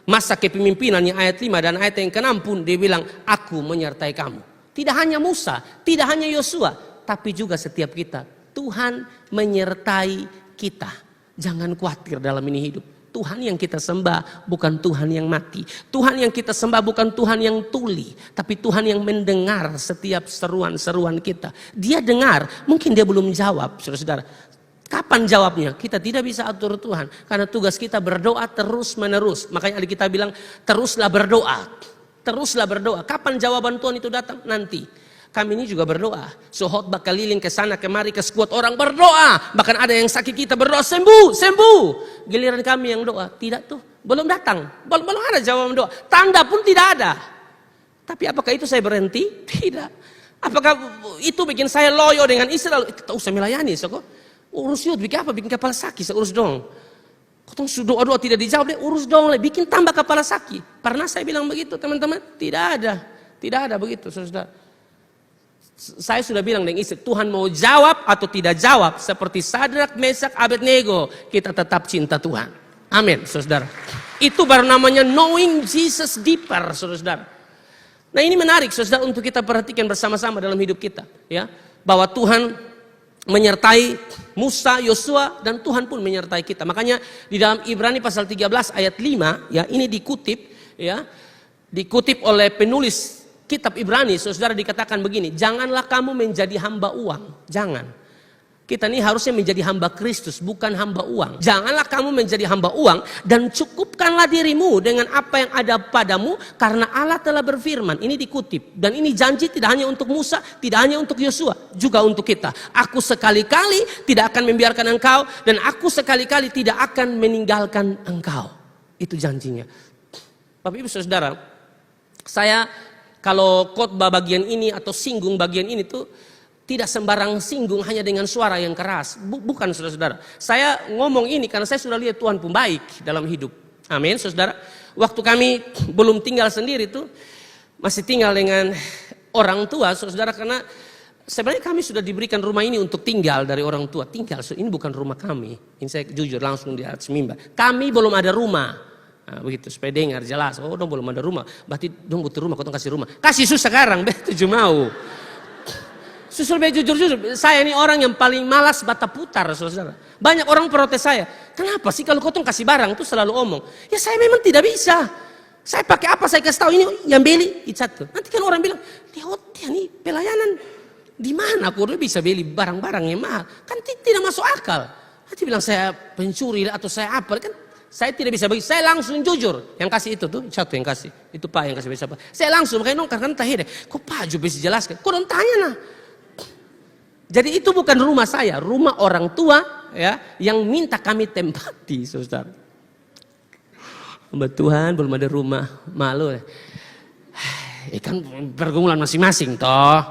masa kepemimpinannya ayat 5 dan ayat yang ke-6 pun dia bilang, aku menyertai kamu. Tidak hanya Musa, tidak hanya Yosua, tapi juga setiap kita. Tuhan menyertai kita. Jangan khawatir dalam ini hidup. Tuhan yang kita sembah bukan Tuhan yang mati. Tuhan yang kita sembah bukan Tuhan yang tuli. Tapi Tuhan yang mendengar setiap seruan-seruan kita. Dia dengar, mungkin dia belum jawab saudara-saudara. Kapan jawabnya? Kita tidak bisa atur Tuhan. Karena tugas kita berdoa terus menerus. Makanya adik kita bilang teruslah berdoa. Teruslah berdoa. Kapan jawaban Tuhan itu datang? Nanti. Kami ini juga berdoa. Khotbah keliling ke sana kemari ke sekuat orang berdoa. Bahkan ada yang sakit kita berdoa sembuh, sembuh. Giliran kami yang doa tidak tuh, belum datang, belum ada jawaban doa. Tanda pun tidak ada. Tapi apakah itu saya berhenti? Tidak. Apakah itu bikin saya loyo dengan Israel? Tak usah melayani, kok. Urus yud, bikin apa? Bikin kepala sakit, urus dong. Kau doa-doa tidak dijawab, deh, urus dong, bikin tambah kepala sakit. Pernah saya bilang begitu teman-teman? Tidak ada begitu saudara. Saya sudah bilang dengan istri, Tuhan mau jawab atau tidak jawab, seperti Sadrak, Mesak, Abednego, kita tetap cinta Tuhan. Amin, saudara. Itu baru namanya knowing Jesus deeper, saudara. Nah ini menarik, saudara, untuk kita perhatikan bersama-sama dalam hidup kita, ya, bahwa Tuhan menyertai Musa, Yosua, dan Tuhan pun menyertai kita. Makanya di dalam Ibrani pasal 13 ayat 5, ya, ini dikutip, ya, dikutip oleh penulis Kitab Ibrani, saudara, dikatakan begini, janganlah kamu menjadi hamba uang. Jangan. Kita ini harusnya menjadi hamba Kristus, bukan hamba uang. Janganlah kamu menjadi hamba uang dan cukupkanlah dirimu dengan apa yang ada padamu karena Allah telah berfirman. Ini dikutip. Dan ini janji tidak hanya untuk Musa, tidak hanya untuk Yosua, juga untuk kita. Aku sekali-kali tidak akan membiarkan engkau dan aku sekali-kali tidak akan meninggalkan engkau. Itu janjinya. Bapak Ibu Saudara, saya kalau khotbah bagian ini atau singgung bagian ini tuh tidak sembarang singgung hanya dengan suara yang keras. Bukan saudara-saudara. Saya ngomong ini karena saya sudah lihat Tuhan pun baik dalam hidup. Amin saudara. Waktu kami belum tinggal sendiri tuh masih tinggal dengan orang tua saudara. Karena sebenarnya kami sudah diberikan rumah ini untuk tinggal dari orang tua. Tinggal, ini bukan rumah kami. Ini saya jujur langsung di atas mimbar. Kami belum ada rumah. Nah, begitu supaya dengar jelas. Oh dong belum ada rumah. Berarti dong butuh rumah, kau kasih rumah. Kasih susah sekarang, betul mau. Susul jujur. Saya ini orang yang paling malas bata putar, saudara. Banyak orang protes saya. Kenapa sih kalau kau kasih barang tuh selalu omong? Ya saya memang tidak bisa. Saya pakai apa saya kasih tahu ini yang beli itu satu. Nanti kan orang bilang, di hotel nih pelayanan di mana aku bisa beli barang-barang yang mahal? Kan tidak masuk akal. Nanti bilang saya pencuri atau saya apa kan? Saya tidak bisa bagi, saya langsung jujur. Yang kasih itu tuh, satu yang kasih. Itu Pak yang kasih siapa. Saya langsung, makanya nongkar kan tahir. Kok Pak juga bisa jelaskan? Kok dong tanya nah. Jadi itu bukan rumah saya, rumah orang tua ya yang minta kami tempati, saudara. Hamba Tuhan belum ada rumah, malu. Kan pergumulan masing-masing toh.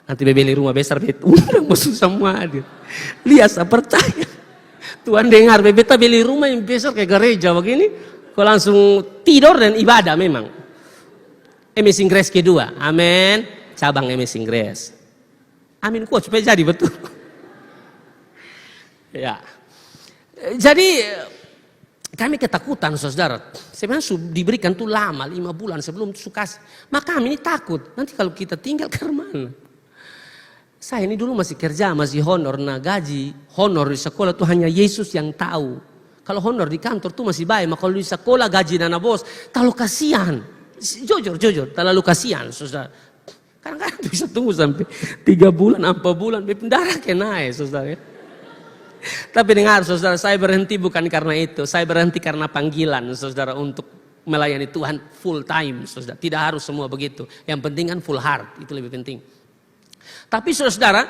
Nanti beli rumah besar, undang musuh semua hadir. Lihat, saya percaya. Tuhan dengar, beta beli rumah yang besar kayak gereja begini, kau langsung tidur dan ibadah memang. Amazing Grace kedua, amin. Cabang Amazing Grace. Amin, kuat supaya jadi betul. Ya. Jadi kami ketakutan, saudara. Sebenarnya diberikan tuh lama, 5 bulan sebelum suka. Maka kami ini takut. Nanti kalau kita tinggal ke mana? Saya ini dulu masih kerja, masih honor. Nah gaji, honor di sekolah tuh hanya Yesus yang tahu. Kalau honor di kantor tuh masih baik. Maka kalau di sekolah gaji dana bos, terlalu kasihan. Jujur, terlalu kasihan, saudara. Kadang-kadang bisa tunggu sampai 3 bulan, 4 bulan, darah kena ya, saudara. Ya. Tapi dengar, saudara, saya berhenti bukan karena itu. Saya berhenti karena panggilan, saudara, untuk melayani Tuhan full time, saudara. Tidak harus semua begitu. Yang penting kan full heart, itu lebih penting. Tapi saudara,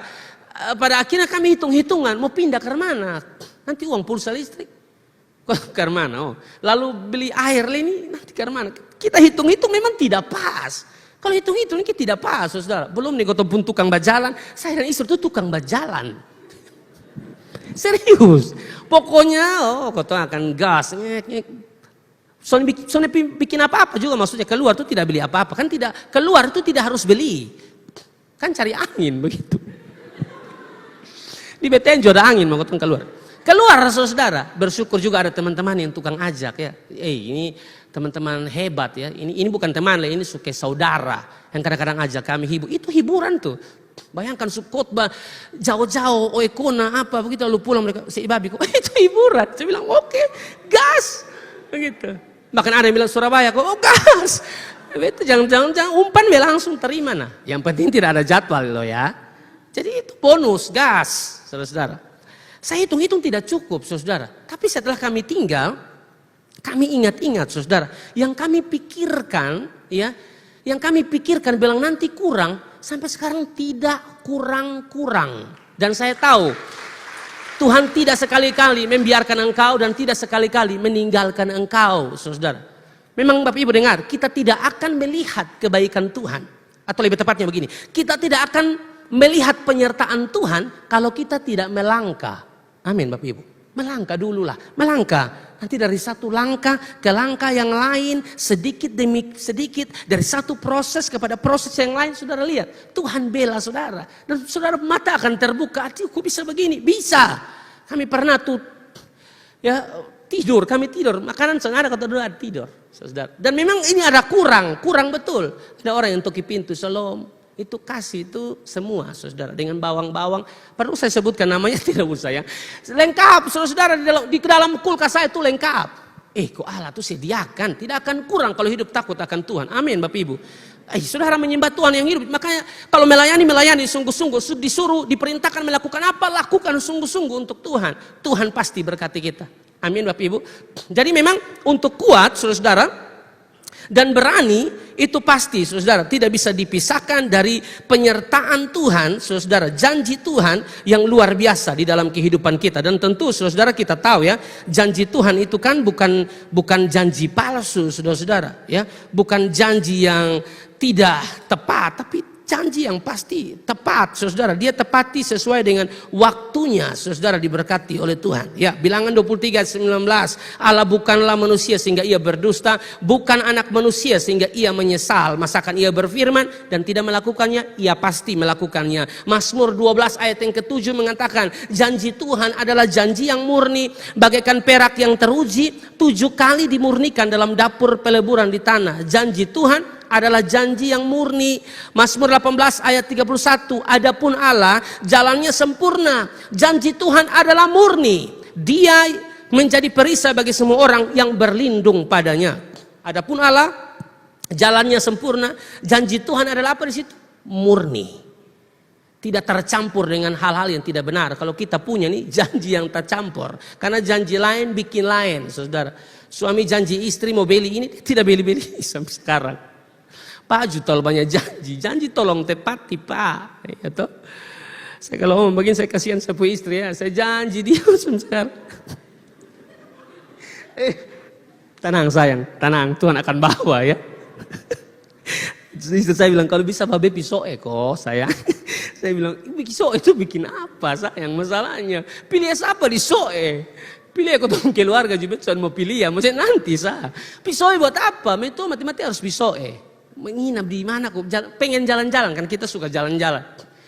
pada akhirnya kami hitung-hitungan mau pindah ke mana. Nanti uang pulsa listrik ke mana? Oh. Lalu beli air ini nanti ke mana? Kita hitung-hitung memang tidak pas. Kalau hitung-hitung ini tidak pas, saudara. Belum nih kota pun tukang bajalan. Saya dan istri itu tukang bajalan. Serius. Pokoknya kota akan gas. Soalnya bikin apa-apa juga, maksudnya keluar itu tidak beli apa-apa. Kan tidak, keluar itu tidak harus beli. Kan cari angin begitu. Di BTN juga ada angin, mau keluar. Keluar, saudara. Bersyukur juga ada teman-teman yang tukang ajak ya. Ini teman-teman hebat ya. Ini bukan teman lah, ini suka saudara yang kadang-kadang ajak kami hibur. Itu hiburan tuh. Bayangkan khotbah jauh-jauh, Oekona apa begitu, lalu pulang mereka si babi kok itu hiburan. Saya bilang oke, gas begitu. Bahkan ada yang bilang Surabaya kok gas. Itu jangan umpan langsung terima nah. Yang penting tidak ada jadwal loh ya. Jadi itu bonus gas, saudara. Saya hitung-hitung tidak cukup, saudara. Tapi setelah kami tinggal, kami ingat-ingat, saudara. Yang kami pikirkan, ya, yang kami pikirkan bilang nanti kurang, sampai sekarang tidak kurang-kurang. Dan saya tahu Tuhan tidak sekali-kali membiarkan engkau dan tidak sekali-kali meninggalkan engkau, saudara. Memang Bapak Ibu dengar, kita tidak akan melihat kebaikan Tuhan. Atau lebih tepatnya begini, kita tidak akan melihat penyertaan Tuhan kalau kita tidak melangkah. Amin Bapak Ibu. Melangkah dululah, melangkah. Nanti dari satu langkah ke langkah yang lain, sedikit demi sedikit, dari satu proses kepada proses yang lain, saudara lihat. Tuhan bela saudara. Dan saudara mata akan terbuka, kok bisa begini? Bisa. Kami pernah tuh, ya tidur, kami tidur. Makanan sengaja kata doa tidur. Saudara. Dan memang ini ada kurang betul. Ada orang yang toki pintu Shalom, itu kasih itu semua, saudara, dengan bawang-bawang. Perlu saya sebutkan namanya tidak usah ya. Lengkap, saudara, di dalam kulkas saya itu lengkap. Kok Allah tuh sediakan, tidak akan kurang kalau hidup takut akan Tuhan. Amin, Bapak Ibu. Saudara menyembah Tuhan yang hidup. Makanya kalau melayani sungguh-sungguh, disuruh diperintahkan melakukan apa, lakukan sungguh-sungguh untuk Tuhan. Tuhan pasti berkati kita. Amin Bapak Ibu. Jadi memang untuk kuat saudara dan berani itu pasti saudara tidak bisa dipisahkan dari penyertaan Tuhan, saudara, janji Tuhan yang luar biasa di dalam kehidupan kita. Dan tentu saudara kita tahu ya, janji Tuhan itu kan bukan janji palsu, saudara-saudara ya, bukan janji yang tidak tepat, tapi janji yang pasti tepat, saudara. Dia tepati sesuai dengan waktunya, saudara, diberkati oleh Tuhan. Ya, Bilangan 23:19. Allah bukanlah manusia sehingga ia berdusta, bukan anak manusia sehingga ia menyesal. Masakan ia berfirman dan tidak melakukannya, ia pasti melakukannya. Mazmur 12 ayat yang ke-7 mengatakan, janji Tuhan adalah janji yang murni, bagaikan perak yang teruji, 7 kali dimurnikan dalam dapur peleburan di tanah. Janji Tuhan adalah janji yang murni. Mazmur 18 ayat 31. Adapun Allah jalannya sempurna. Janji Tuhan adalah murni. Dia menjadi perisai bagi semua orang yang berlindung padanya. Adapun Allah jalannya sempurna. Janji Tuhan adalah apa di situ? Murni. Tidak tercampur dengan hal-hal yang tidak benar. Kalau kita punya nih janji yang tercampur. Karena janji lain bikin lain, saudara. Suami janji istri mau beli ini, tidak beli-beli sampai sekarang. Pak Jutal banyak janji tolong tepati Pak. Ya, toh? Saya kalau ngomong begini saya kasihan sapu istri ya. Saya janji dia sekarang. Tenang sayang, tenang, Tuhan akan bawa ya. Istri saya bilang kalau bisa babe pisoe kok sayang. Saya bilang pisoe itu bikin apa sayang masalahnya. Pilih siapa di soe. Pilih aku keluarga juga mau pilih ya. Maksudnya nanti sah. Pisoe buat apa? Itu mati-mati harus pisoe. Menginap di mana kok? Pengen jalan-jalan kan kita suka jalan-jalan.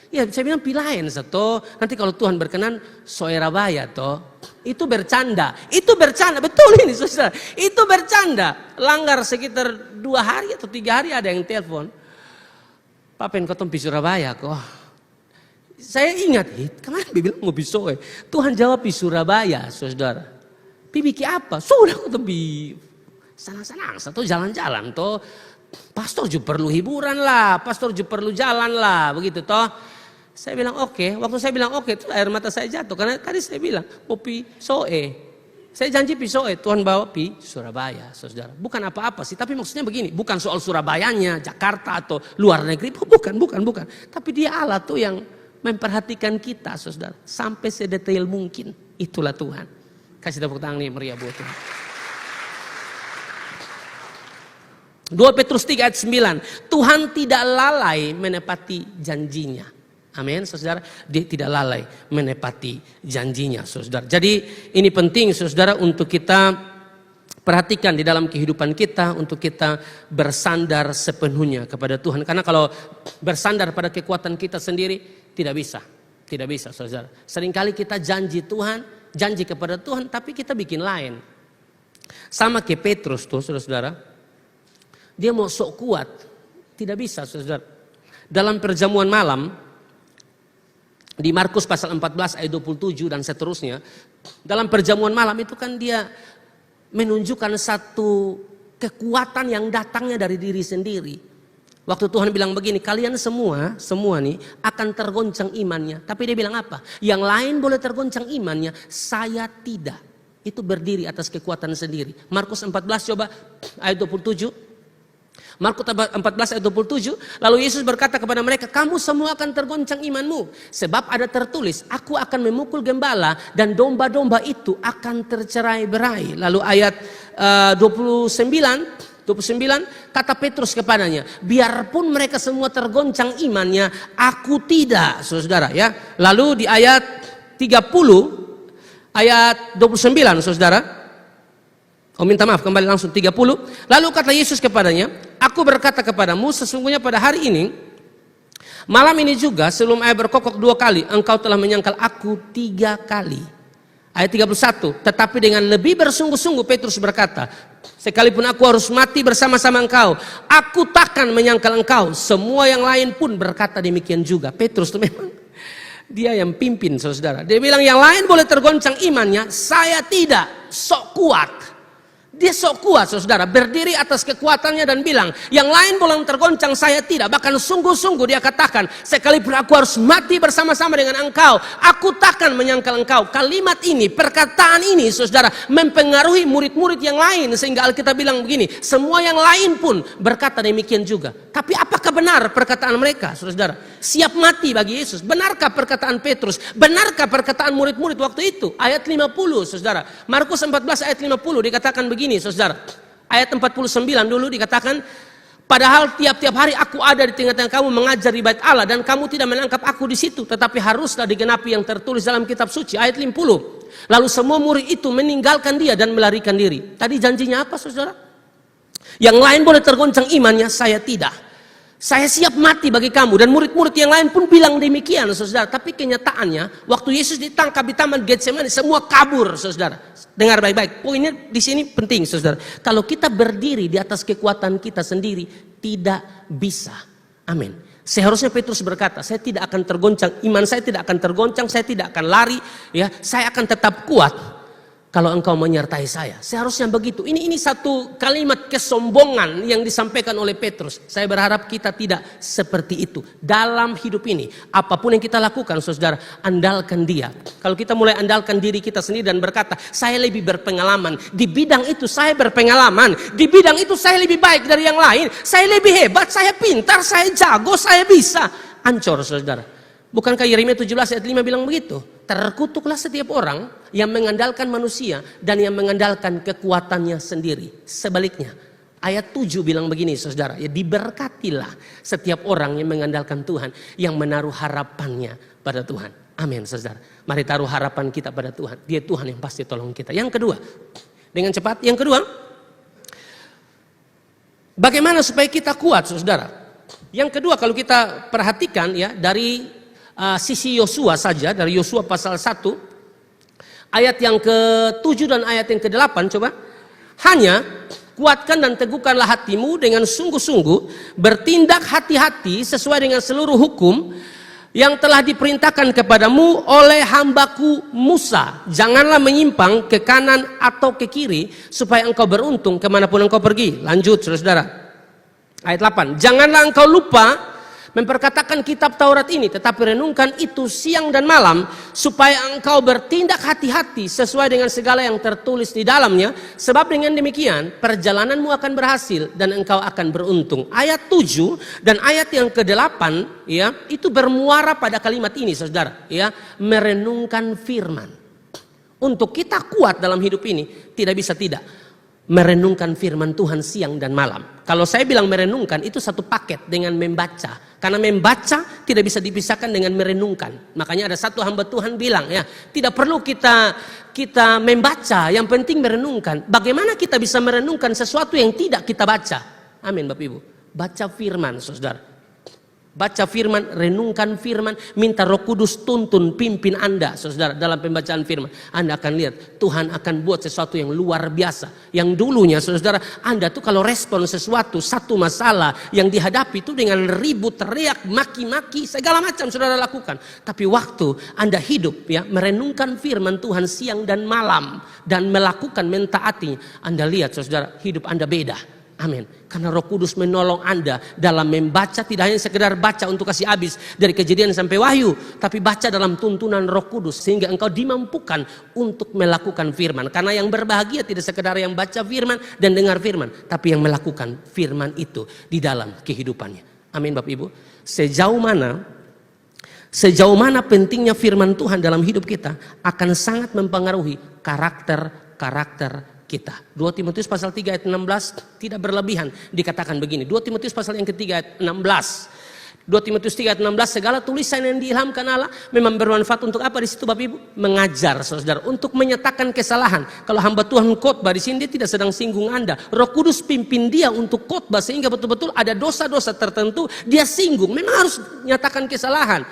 Ya saya bilang pilain satu. Nanti kalau Tuhan berkenan Soerabaya toh. Itu bercanda, betul ini saudara. Itu bercanda. Langgar sekitar 2 hari atau 3 hari ada yang telepon. Pak pengen ketemu di Surabaya kok. Saya ingat, kemarin bilang mau pisoe. Tuhan jawab di Surabaya, saudara. Biki apa? Sudah ketemu di sana-sana, satu jalan-jalan toh. Pastor juga perlu hiburan lah, pastor juga perlu jalan lah, begitu toh. Saya bilang oke. Waktu saya bilang oke, itu air mata saya jatuh. Karena tadi saya bilang, mau pisoe. Saya janji pisoe, Tuhan bawa Surabaya, saudara. Bukan apa-apa sih, tapi maksudnya begini. Bukan soal Surabayanya, Jakarta atau luar negeri. Bukan. Tapi dia Allah tuh yang memperhatikan kita, saudara. Sampai sedetail mungkin. Itulah Tuhan. Kasih tepuk tangan nih, meriah buat Tuhan. 2 Petrus 3 ayat 9. Tuhan tidak lalai menepati janjinya. Amin, saudara. Dia tidak lalai menepati janjinya, saudara. Jadi ini penting, saudara, untuk kita perhatikan di dalam kehidupan kita, untuk kita bersandar sepenuhnya kepada Tuhan. Karena kalau bersandar pada kekuatan kita sendiri, tidak bisa, saudara. Seringkali kita janji Tuhan, janji kepada Tuhan, tapi kita bikin lain. Sama kayak Petrus tuh, saudara. Dia mau sok kuat, tidak bisa, saudara. Dalam perjamuan malam, di Markus pasal 14 ayat 27 dan seterusnya. Dalam perjamuan malam itu kan dia menunjukkan satu kekuatan yang datangnya dari diri sendiri. Waktu Tuhan bilang begini, kalian semua nih akan tergoncang imannya. Tapi dia bilang apa? Yang lain boleh tergoncang imannya, saya tidak. Itu berdiri atas kekuatan sendiri. Markus 14 coba ayat 27. Markus 14 ayat 27, lalu Yesus berkata kepada mereka, kamu semua akan tergoncang imanmu. Sebab ada tertulis, aku akan memukul gembala dan domba-domba itu akan tercerai-berai. Lalu ayat 29, kata Petrus kepadanya, biarpun mereka semua tergoncang imannya, aku tidak, saudara ya. Lalu di ayat 30, ayat 29, saudara. Minta maaf, kembali langsung 30. Lalu kata Yesus kepadanya, aku berkata kepadamu, sesungguhnya pada hari ini, malam ini juga sebelum ayah berkokok 2 kali, engkau telah menyangkal aku 3 kali. Ayat 31, tetapi dengan lebih bersungguh-sungguh Petrus berkata, sekalipun aku harus mati bersama-sama engkau, aku takkan menyangkal engkau. Semua yang lain pun berkata demikian juga. Petrus itu memang dia yang pimpin, saudara. Dia bilang yang lain boleh tergoncang imannya, saya tidak, sok kuat. Dia sok kuat, saudara, berdiri atas kekuatannya dan bilang, yang lain boleh tergoncang, saya tidak. Bahkan sungguh-sungguh dia katakan, sekalipun aku harus mati bersama-sama dengan engkau, aku takkan menyangkal engkau. Kalimat ini, perkataan ini, saudara, mempengaruhi murid-murid yang lain. Sehingga Alkitab bilang begini, semua yang lain pun berkata demikian juga. Tapi apakah benar perkataan mereka, saudara? Siap mati bagi Yesus. Benarkah perkataan Petrus? Benarkah perkataan murid-murid waktu itu? Ayat 50, saudara. Markus 14 ayat 50 dikatakan begini, saudara. Ayat 49 dulu dikatakan, padahal tiap-tiap hari aku ada di tengah-tengah kamu mengajar di bait Allah, dan kamu tidak menangkap aku di situ, tetapi haruslah digenapi yang tertulis dalam kitab suci. Ayat 50. Lalu semua murid itu meninggalkan dia dan melarikan diri. Tadi janjinya apa, saudara? Yang lain boleh tergoncang imannya, saya tidak. Saya siap mati bagi kamu. Dan murid-murid yang lain pun bilang demikian, saudara. Tapi kenyataannya, waktu Yesus ditangkap di taman Getsemani, semua kabur, saudara. Dengar baik-baik. Poinnya di sini penting, saudara. Kalau kita berdiri di atas kekuatan kita sendiri, tidak bisa. Amin. Seharusnya Petrus berkata, saya tidak akan tergoncang, iman saya tidak akan tergoncang, saya tidak akan lari, ya, saya akan tetap kuat kalau engkau menyertai saya. Seharusnya begitu. Ini satu kalimat kesombongan yang disampaikan oleh Petrus. Saya berharap kita tidak seperti itu dalam hidup ini. Apapun yang kita lakukan, saudara, andalkan dia. Kalau kita mulai andalkan diri kita sendiri dan berkata, saya lebih berpengalaman, di bidang itu saya berpengalaman, di bidang itu saya lebih baik dari yang lain, saya lebih hebat, saya pintar, saya jago, saya bisa. Ancur, saudara. Bukankah Yeremia 17 ayat 5 bilang begitu? Terkutuklah setiap orang yang mengandalkan manusia dan yang mengandalkan kekuatannya sendiri. Sebaliknya, ayat 7 bilang begini saudara, ya diberkatilah setiap orang yang mengandalkan Tuhan, yang menaruh harapannya pada Tuhan. Amin saudara. Mari taruh harapan kita pada Tuhan. Dia Tuhan yang pasti tolong kita. Yang kedua, dengan cepat, yang kedua, bagaimana supaya kita kuat saudara? Yang kedua kalau kita perhatikan ya dari sisi Yosua saja, dari Yosua pasal 1 ayat yang ke-7 dan ayat yang ke-8, coba. Hanya kuatkan dan teguhkanlah hatimu dengan sungguh-sungguh, bertindak hati-hati sesuai dengan seluruh hukum yang telah diperintahkan kepadamu oleh hambaku Musa. Janganlah menyimpang ke kanan atau ke kiri, supaya engkau beruntung kemanapun engkau pergi. Lanjut saudara. Ayat 8. Janganlah engkau lupa memperkatakan kitab Taurat ini, tetapi renungkan itu siang dan malam, supaya engkau bertindak hati-hati sesuai dengan segala yang tertulis di dalamnya. Sebab dengan demikian perjalananmu akan berhasil dan engkau akan beruntung. Ayat 7 dan ayat yang ke-8 ya, itu bermuara pada kalimat ini saudara, ya, merenungkan firman. Untuk kita kuat dalam hidup ini tidak bisa tidak merenungkan firman Tuhan siang dan malam. Kalau saya bilang merenungkan itu satu paket dengan membaca. Karena membaca tidak bisa dipisahkan dengan merenungkan. Makanya ada satu hamba Tuhan bilang ya, tidak perlu kita membaca, yang penting merenungkan. Bagaimana kita bisa merenungkan sesuatu yang tidak kita baca? Amin Bapak Ibu. Baca firman saudara. Baca firman, renungkan firman, minta Roh Kudus tuntun, pimpin Anda saudara dalam pembacaan firman. Anda akan lihat Tuhan akan buat sesuatu yang luar biasa. Yang dulunya saudara, Anda tuh kalau respon sesuatu, satu masalah yang dihadapi itu dengan ribut, teriak, maki-maki, segala macam saudara lakukan. Tapi waktu Anda hidup ya, merenungkan firman Tuhan siang dan malam dan melakukan, mentaati, Anda lihat saudara, hidup Anda beda. Amin. Karena Roh Kudus menolong Anda dalam membaca, tidak hanya sekedar baca untuk kasih habis dari Kejadian sampai Wahyu, tapi baca dalam tuntunan Roh Kudus sehingga engkau dimampukan untuk melakukan firman. Karena yang berbahagia tidak sekedar yang baca firman dan dengar firman, tapi yang melakukan firman itu di dalam kehidupannya. Amin Bapak Ibu. Sejauh mana pentingnya firman Tuhan dalam hidup kita akan sangat mempengaruhi karakter kita. 2 Timotius pasal 3 ayat 16 tidak berlebihan dikatakan begini. 2 Timotius pasal yang ketiga ayat 16. 2 Timotius 3 ayat 16, segala tulisan yang diilhamkan Allah memang bermanfaat untuk apa di situ Bapak Ibu? Mengajar saudara, untuk menyatakan kesalahan. Kalau hamba Tuhan khotbah di sini dia tidak sedang singgung Anda. Roh Kudus pimpin dia untuk khotbah sehingga betul-betul ada dosa-dosa tertentu dia singgung. Memang harus nyatakan kesalahan.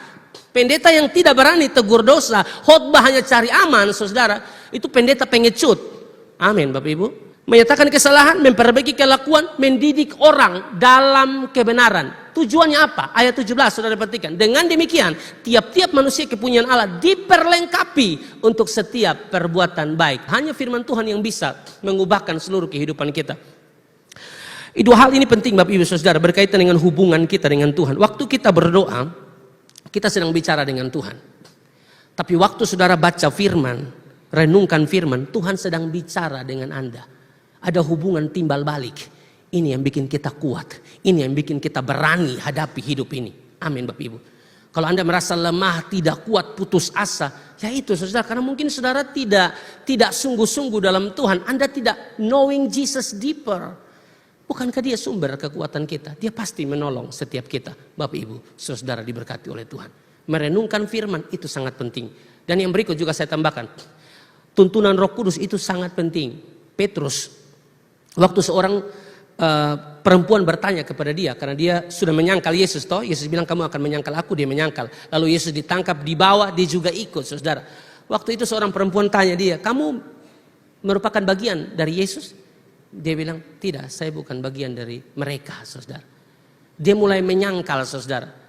Pendeta yang tidak berani tegur dosa, khotbah hanya cari aman saudara, itu pendeta pengecut. Amin Bapak Ibu. Menyatakan kesalahan, memperbaiki kelakuan, mendidik orang dalam kebenaran. Tujuannya apa? Ayat 17 saudara perhatikan. Dengan demikian tiap-tiap manusia kepunyaan Allah diperlengkapi untuk setiap perbuatan baik. Hanya firman Tuhan yang bisa mengubahkan seluruh kehidupan kita. Dua hal ini penting Bapak Ibu saudara, berkaitan dengan hubungan kita dengan Tuhan. Waktu kita berdoa, kita sedang bicara dengan Tuhan. Tapi waktu saudara baca firman, renungkan firman, Tuhan sedang bicara dengan Anda. Ada hubungan timbal balik. Ini yang bikin kita kuat. Ini yang bikin kita berani hadapi hidup ini. Amin Bapak Ibu. Kalau Anda merasa lemah, tidak kuat, putus asa, ya itu saudara, karena mungkin saudara tidak sungguh-sungguh dalam Tuhan. Anda tidak knowing Jesus deeper. Bukankah dia sumber kekuatan kita? Dia pasti menolong setiap kita. Bapak Ibu, saudara diberkati oleh Tuhan. Merenungkan firman itu sangat penting. Dan yang berikut juga saya tambahkan. Tuntunan Roh Kudus itu sangat penting. Petrus, waktu seorang perempuan bertanya kepada dia, karena dia sudah menyangkal Yesus, toh Yesus bilang kamu akan menyangkal aku, dia menyangkal. Lalu Yesus ditangkap, dibawa, dia juga ikut, saudara. Waktu itu seorang perempuan tanya dia, kamu merupakan bagian dari Yesus? Dia bilang, tidak, saya bukan bagian dari mereka, saudara. Dia mulai menyangkal, saudara.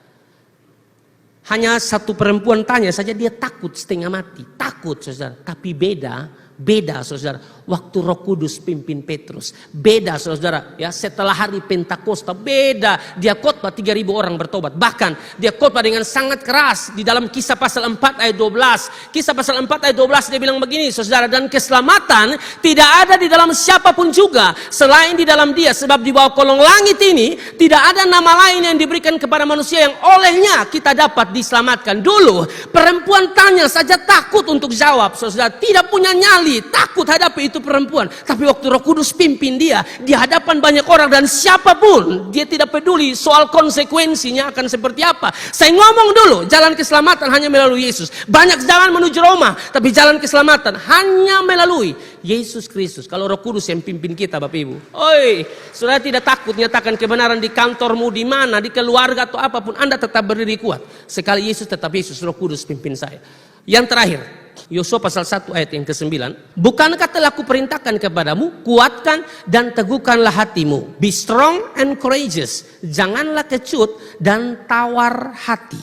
Hanya satu perempuan tanya saja dia takut setengah mati. Takut saudara. Tapi beda Beda saudara, waktu Roh Kudus pimpin Petrus. Beda saudara, ya setelah hari Pentakosta beda. Dia khotbah 3.000 orang bertobat. Bahkan dia khotbah dengan sangat keras di dalam Kisah pasal 4 ayat 12. Kisah pasal 4 ayat 12 dia bilang begini saudara, dan keselamatan tidak ada di dalam siapapun juga selain di dalam Dia, sebab di bawah kolong langit ini tidak ada nama lain yang diberikan kepada manusia yang olehnya kita dapat diselamatkan. Dulu perempuan tanya saja takut untuk jawab saudara, tidak punya nyali, takut hadapi itu perempuan. Tapi waktu Roh Kudus pimpin dia di hadapan banyak orang, dan siapapun dia tidak peduli soal konsekuensinya akan seperti apa. Saya ngomong dulu, jalan keselamatan hanya melalui Yesus. Banyak jalan menuju Roma, tapi jalan keselamatan hanya melalui Yesus Kristus. Kalau Roh Kudus yang pimpin kita Bapak Ibu, oi, saudara tidak takut nyatakan kebenaran di kantormu, di mana, di keluarga atau apapun, Anda tetap berdiri kuat. Sekali Yesus tetap Yesus, Roh Kudus pimpin saya. Yang terakhir, Yosua pasal 1 ayat yang ke-9. Bukankah telah kuperintahkan kepadamu, kuatkan dan teguhkanlah hatimu. Be strong and courageous. Janganlah kecut dan tawar hati.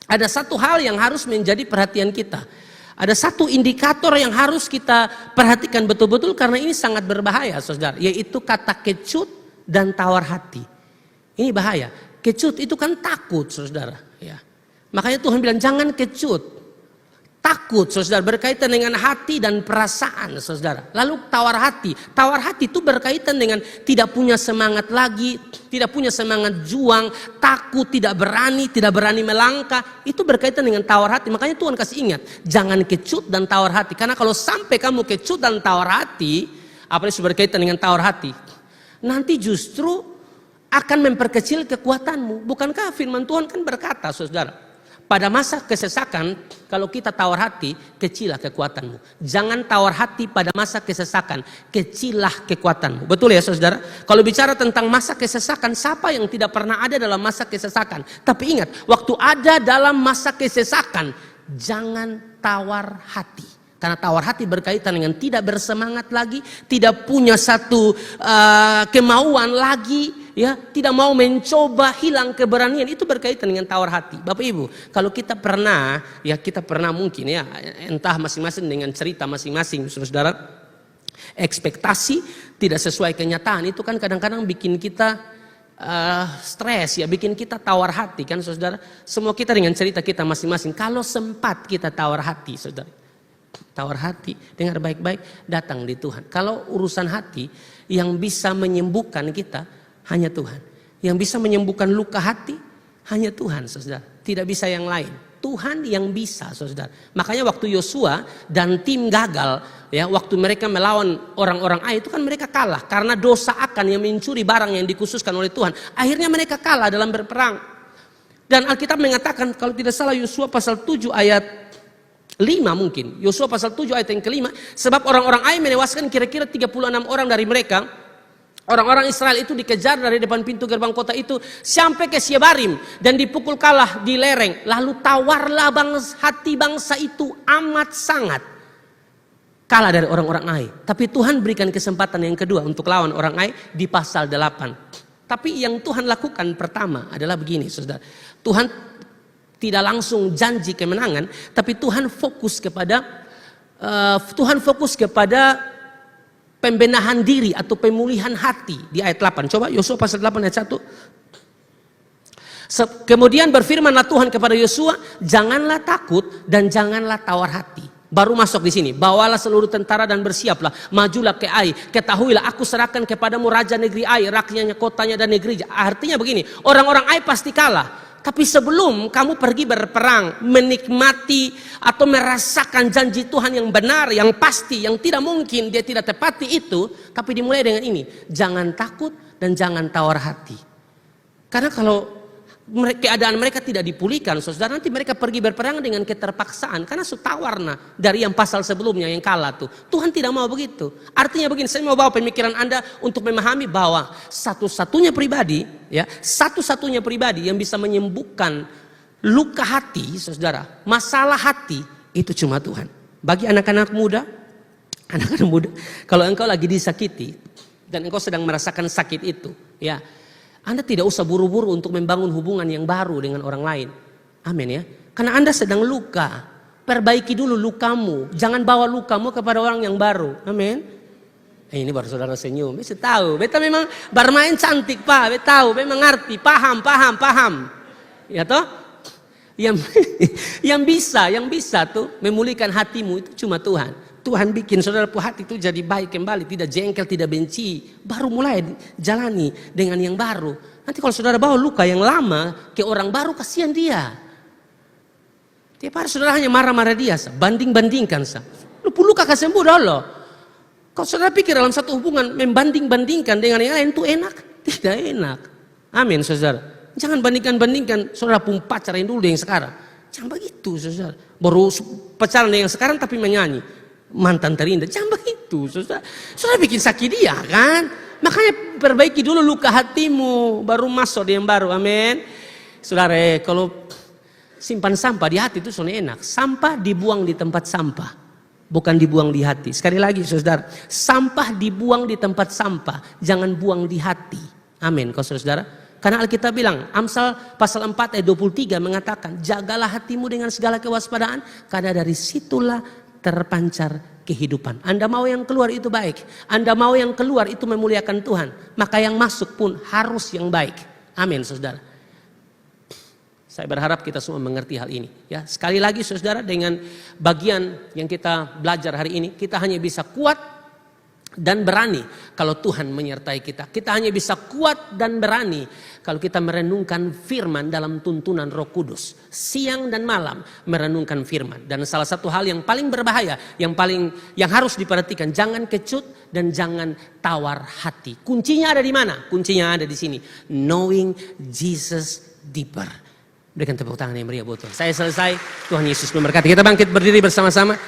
Ada satu hal yang harus menjadi perhatian kita. Ada satu indikator yang harus kita perhatikan betul-betul, karena ini sangat berbahaya saudara. Yaitu kata kecut dan tawar hati. Ini bahaya. Kecut itu kan takut saudara. Ya. Makanya Tuhan bilang jangan kecut. Takut saudara berkaitan dengan hati dan perasaan saudara. Lalu tawar hati. Tawar hati itu berkaitan dengan tidak punya semangat lagi, tidak punya semangat juang, takut, tidak berani melangkah. Itu berkaitan dengan tawar hati. Makanya Tuhan kasih ingat, jangan kecut dan tawar hati. Karena kalau sampai kamu kecut dan tawar hati, apalagi berkaitan dengan tawar hati, nanti justru akan memperkecil kekuatanmu. Bukankah firman Tuhan kan berkata saudara, pada masa kesesakan, kalau kita tawar hati, kecillah kekuatanmu. Jangan tawar hati pada masa kesesakan, kecillah kekuatanmu. Betul ya saudara? Kalau bicara tentang masa kesesakan, siapa yang tidak pernah ada dalam masa kesesakan? Tapi ingat, waktu ada dalam masa kesesakan, jangan tawar hati. Karena tawar hati berkaitan dengan tidak bersemangat lagi, tidak punya satu kemauan lagi, ya, tidak mau mencoba, hilang keberanian. Itu berkaitan dengan tawar hati. Bapak Ibu, kalau kita pernah mungkin ya, entah masing-masing dengan cerita masing-masing, saudara, ekspektasi tidak sesuai kenyataan itu kan kadang-kadang bikin kita stres ya, bikin kita tawar hati kan saudara. Semua kita dengan cerita kita masing-masing. Kalau sempat kita tawar hati saudara, tawar hati, dengar baik-baik, datang di Tuhan. Kalau urusan hati, yang bisa menyembuhkan kita hanya Tuhan. Yang bisa menyembuhkan luka hati hanya Tuhan saudara. Tidak bisa yang lain. Tuhan yang bisa saudara. Makanya waktu Yosua dan tim gagal, ya, waktu mereka melawan orang-orang Ai itu kan mereka kalah. Karena dosa Akan yang mencuri barang yang dikhususkan oleh Tuhan. Akhirnya mereka kalah dalam berperang. Dan Alkitab mengatakan, kalau tidak salah Yosua pasal 7 ayat 5 mungkin. Yosua pasal 7 ayat yang ke-5. Sebab orang-orang Ai menewaskan kira-kira 36 orang dari mereka. Orang-orang Israel itu dikejar dari depan pintu gerbang kota itu sampai ke Syebarim. Dan dipukul kalah di lereng. Lalu tawarlah hati bangsa itu amat sangat. Kalah dari orang-orang Ai. Tapi Tuhan berikan kesempatan yang kedua untuk lawan orang Ai di pasal 8. Tapi yang Tuhan lakukan pertama adalah begini saudara. Tuhan tidak langsung janji kemenangan, tapi Tuhan fokus kepada pembenahan diri atau pemulihan hati di ayat 8. Coba Yosua pasal 8 ayat 1. Kemudian berfirmanlah Tuhan kepada Yosua, janganlah takut dan janganlah tawar hati. Baru masuk di sini, bawalah seluruh tentara dan bersiaplah, majulah ke Ai, ketahuilah aku serahkan kepadamu raja negeri Ai, rakyatnya, kotanya dan negeri. Artinya begini, orang-orang Ai pasti kalah. Tapi sebelum kamu pergi berperang, menikmati atau merasakan janji Tuhan yang benar, yang pasti, yang tidak mungkin dia tidak tepati itu, tapi dimulai dengan ini, jangan takut dan jangan tawar hati. Karena kalau keadaan mereka tidak dipulihkan, saudara, nanti mereka pergi berperang dengan keterpaksaan, karena sutawarna dari yang pasal sebelumnya yang kalah tuh. Tuhan tidak mau begitu. Artinya begini, saya mau bawa pemikiran Anda untuk memahami bahwa satu-satunya pribadi yang bisa menyembuhkan luka hati, saudara, masalah hati, itu cuma Tuhan. Bagi anak-anak muda, kalau engkau lagi disakiti dan engkau sedang merasakan sakit itu, ya, Anda tidak usah buru-buru untuk membangun hubungan yang baru dengan orang lain. Amin ya. Karena Anda sedang luka. perbaiki dulu lukamu. Jangan bawa lukamu kepada orang yang baru. Amin. Ini baru saudara senyum. Bisa tahu. Beta memang bermain cantik Pak. Beta tahu. Memang ngerti. Paham. Ya toh? Yang bisa tuh memulihkan hatimu itu cuma Tuhan. Tuhan bikin saudara pu hati itu jadi baik kembali. Tidak jengkel, tidak benci. Baru mulai jalani dengan yang baru. Nanti kalau saudara bawa luka yang lama ke orang baru, kasihan dia. Tiap hari saudara hanya marah-marah dia. Banding-bandingkan. Lu luka kasih sembuh dulu. Kalau saudara pikir dalam satu hubungan membanding-bandingkan dengan yang lain itu enak? Tidak enak. Amin saudara. Jangan bandingkan saudara pun pacaran dulu dengan yang sekarang. Jangan begitu saudara. Baru pacaran dengan yang sekarang tapi menyanyi. Mantan terindah. Jangan begitu saudara. Saudara bikin sakit dia kan. Makanya perbaiki dulu luka hatimu. Baru masuk dia yang baru. Amin. Saudara kalau simpan sampah di hati itu soalnya enak. Sampah dibuang di tempat sampah. Bukan dibuang di hati. Sekali lagi saudara, sampah dibuang di tempat sampah, jangan buang di hati. Amin. Kau saudara, karena Alkitab bilang, Amsal pasal 4 ayat 23 mengatakan, jagalah hatimu dengan segala kewaspadaan, karena dari situlah terpancar kehidupan. Anda mau yang keluar itu baik, Anda mau yang keluar itu memuliakan Tuhan, maka yang masuk pun harus yang baik. Amin saudara. Saya berharap kita semua mengerti hal ini. Ya, sekali lagi saudara, dengan bagian yang kita belajar hari ini, kita hanya bisa kuat dan berani kalau Tuhan menyertai kita. Kita hanya bisa kuat dan berani kalau kita merenungkan firman dalam tuntunan Roh Kudus. Siang dan malam merenungkan firman. Dan salah satu hal yang paling berbahaya, yang harus diperhatikan, jangan kecut dan jangan tawar hati. Kuncinya ada di mana? Kuncinya ada di sini. Knowing Jesus deeper. Berikan tepuk tangan yang meriah buat Tuhan. Saya selesai. Tuhan Yesus memberkati. Kita bangkit berdiri bersama-sama.